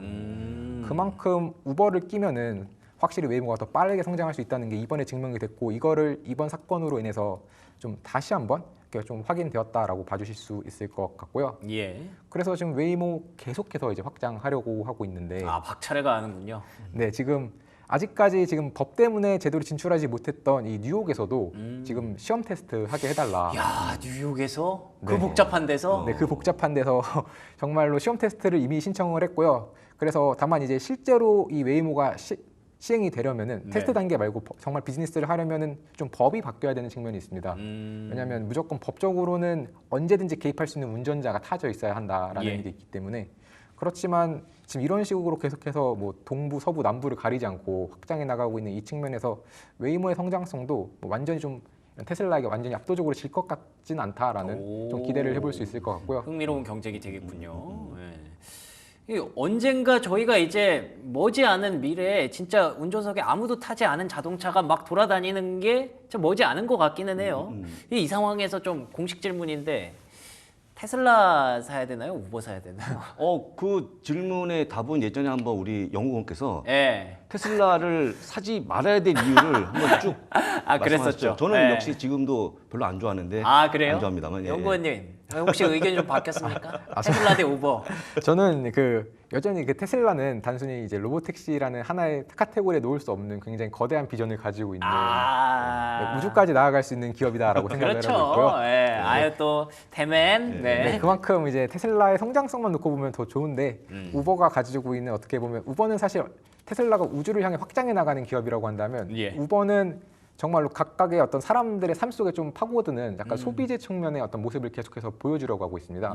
그만큼 우버를 끼면은 확실히 웨이모가 더 빠르게 성장할 수 있다는 게 이번에 증명이 됐고 이거를 이번 사건으로 인해서 좀 다시 한번 좀 확인되었다라고 봐주실 수 있을 것 같고요. 예. 그래서 지금 웨이모 계속해서 이제 확장하려고 하고 있는데 박차례가 하는군요. 네, 지금 아직까지 지금 법 때문에 제대로 진출하지 못했던 이 뉴욕에서도 지금 시험 테스트 하게 해달라. 야, 뉴욕에서 그 네. 복잡한 데서 네, 그 복잡한 데서 정말로 시험 테스트를 이미 신청을 했고요. 그래서 다만 이제 실제로 이 웨이모가 시행이 되려면은 네. 테스트 단계 말고 정말 비즈니스를 하려면은 좀 법이 바뀌어야 되는 측면이 있습니다. 왜냐하면 무조건 법적으로는 언제든지 개입할 수 있는 운전자가 타져 있어야 한다라는 예. 게 있기 때문에 그렇지만 지금 이런 식으로 계속해서 뭐 동부, 서부, 남부를 가리지 않고 확장해 나가고 있는 이 측면에서 웨이모의 성장성도 뭐 완전히 좀 테슬라에게 완전히 압도적으로 질 것 같지는 않다라는 좀 기대를 해볼 수 있을 것 같고요. 흥미로운 경쟁이 되겠군요. 예. 언젠가 저희가 이제 머지않은 미래에 진짜 운전석에 아무도 타지 않은 자동차가 막 돌아다니는 게 좀 머지않은 것 같기는 해요. 이 상황에서 좀 공식 질문인데 테슬라 사야 되나요? 우버 사야 되나요? 그 질문의 답은 예전에 한번 우리 연구원께서 예. 테슬라를 사지 말아야 될 이유를 한번 쭉 그랬었죠. 말씀하셨죠. 저는 예. 역시 지금도 별로 안 좋아하는데 그래요? 안 좋아합니다만. 예, 연구원님 혹시 의견이 좀 바뀌었습니까? 테슬라 대 우버. 저는 여전히 테슬라는 단순히 이제 로보택시라는 하나의 카테고리에 놓을 수 없는 굉장히 거대한 비전을 가지고 있는 우주까지 나아갈 수 있는 기업이다라고 생각을 하고 있고요. 그렇죠. 예. 아유 또 대맨. 네. 그만큼 이제 테슬라의 성장성만 놓고 보면 더 좋은데 우버가 가지고 있는 어떻게 보면 우버는 사실 테슬라가 우주를 향해 확장해 나가는 기업이라고 한다면 예. 우버는 정말로 각각의 어떤 사람들의 삶 속에 좀 파고드는 약간 소비재 측면의 어떤 모습을 계속해서 보여주려고 하고 있습니다.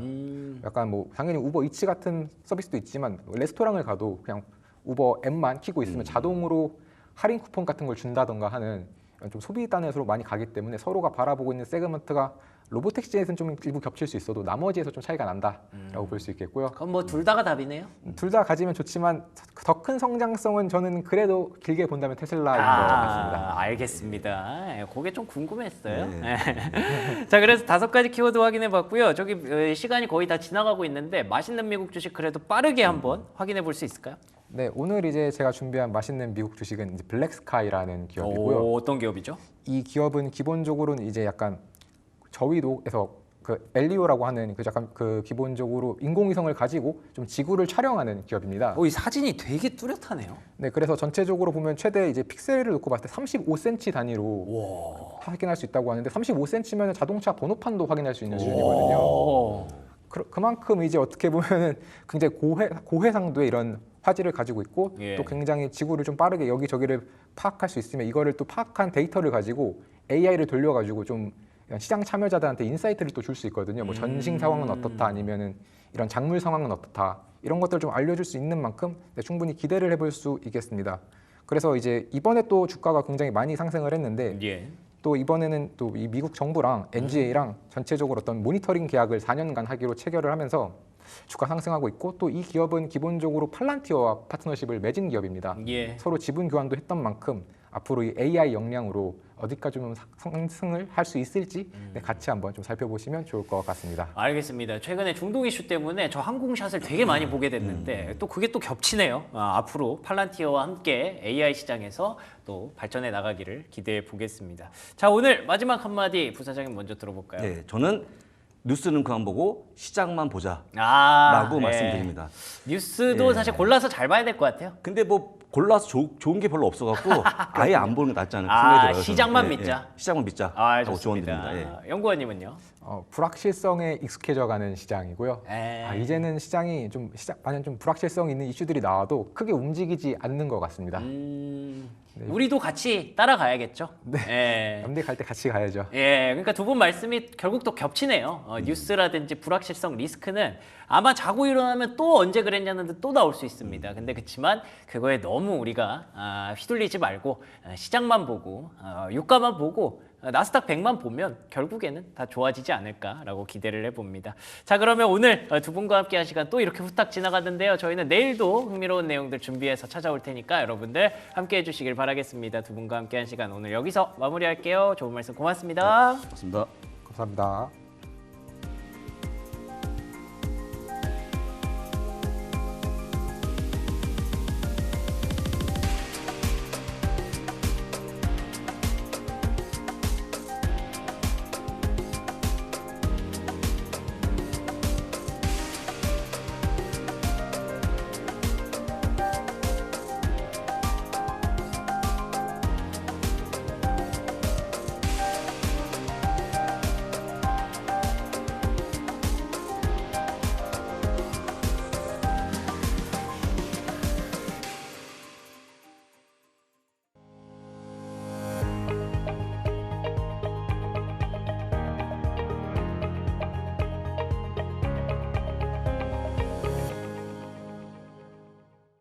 약간 뭐 당연히 우버 이츠 같은 서비스도 있지만 레스토랑을 가도 그냥 우버 앱만 켜고 있으면 자동으로 할인 쿠폰 같은 걸 준다던가 하는 좀 소비 단에서 많이 가기 때문에 서로가 바라보고 있는 세그먼트가 로보택시에서는 좀 일부 겹칠 수 있어도 나머지에서 좀 차이가 난다라고 볼 수 있겠고요. 그럼 뭐 둘 다가 답이네요. 둘 다 가지면 좋지만 더 큰 성장성은 저는 그래도 길게 본다면 테슬라인 것 같습니다. 알겠습니다. 예, 그게 좀 궁금했어요. 네. 예. 자, 그래서 5가지 키워드 확인해봤고요. 저기 시간이 거의 다 지나가고 있는데 맛있는 미국 주식 그래도 빠르게 한번 확인해 볼 수 있을까요? 네, 오늘 이제 제가 준비한 맛있는 미국 주식은 이제 블랙스카이라는 기업이고요. 어떤 기업이죠? 이 기업은 기본적으로는 이제 약간 저위도에서 엘리오라고 하는 약간 기본적으로 인공위성을 가지고 좀 지구를 촬영하는 기업입니다. 이 사진이 되게 뚜렷하네요. 네, 그래서 전체적으로 보면 최대 이제 픽셀을 놓고 봤을 때 35cm 단위로 확인할 수 있다고 하는데 35cm면 자동차 번호판도 확인할 수 있는 수준이거든요. 그만큼 이제 어떻게 보면은 굉장히 고해상도의 이런 화질을 가지고 있고 예. 또 굉장히 지구를 좀 빠르게 여기저기를 파악할 수 있으면 이거를 또 파악한 데이터를 가지고 AI를 돌려가지고 좀 시장 참여자들한테 인사이트를 또 줄 수 있거든요. 뭐 전신 상황은 어떻다 아니면은 이런 작물 상황은 어떻다 이런 것들 좀 알려줄 수 있는 만큼 충분히 기대를 해볼 수 있겠습니다. 그래서 이제 이번에 또 주가가 굉장히 많이 상승을 했는데 예. 또 이번에는 또 이 미국 정부랑 NGA랑 전체적으로 어떤 모니터링 계약을 4년간 하기로 체결을 하면서 주가 상승하고 있고 또 이 기업은 기본적으로 팔란티어와 파트너십을 맺은 기업입니다. 예. 서로 지분 교환도 했던 만큼 앞으로 이 AI 역량으로 어디까지 좀 상승을 할 수 있을지 같이 한번 좀 살펴보시면 좋을 것 같습니다. 알겠습니다. 최근에 중동 이슈 때문에 저 항공샷을 되게 많이 보게 됐는데 또 그게 또 겹치네요. 앞으로 팔란티어와 함께 AI 시장에서 또 발전해 나가기를 기대해 보겠습니다. 자, 오늘 마지막 한마디 부사장님 먼저 들어볼까요? 네, 저는 뉴스는 그만 보고 시장만 보자라고 라고 말씀드립니다. 뉴스도 예. 사실 골라서 잘 봐야 될 것 같아요. 근데 뭐 골라서 좋은 게 별로 없어갖고 아예 안 보는 게 낫지 않을까 생각이 들어요. 시장만 저는. 믿자. 시장만 믿자. 좋습니다. 조언드립니다. 예. 연구원님은요? 불확실성에 익숙해져가는 시장이고요. 이제는 시장이 만약 좀 불확실성 있는 이슈들이 나와도 크게 움직이지 않는 것 같습니다. 우리도 같이 따라가야겠죠. 네. 남들 갈 때 같이 가야죠. 예, 그러니까 두 분 말씀이 결국 또 겹치네요. 뉴스라든지 불확실성 리스크는 아마 자고 일어나면 또 언제 그랬냐는 듯 또 나올 수 있습니다. 근데 그렇지만 그거에 너무 우리가 휘둘리지 말고 시장만 보고 유가만 보고 나스닥 100만 보면 결국에는 다 좋아지지 않을까라고 기대를 해봅니다. 자, 그러면 오늘 두 분과 함께 한 시간 또 이렇게 후딱 지나가던데요. 저희는 내일도 흥미로운 내용들 준비해서 찾아올 테니까 여러분들 함께 해주시길 바라겠습니다. 두 분과 함께 한 시간 오늘 여기서 마무리할게요. 좋은 말씀 고맙습니다. 고맙습니다. 감사합니다.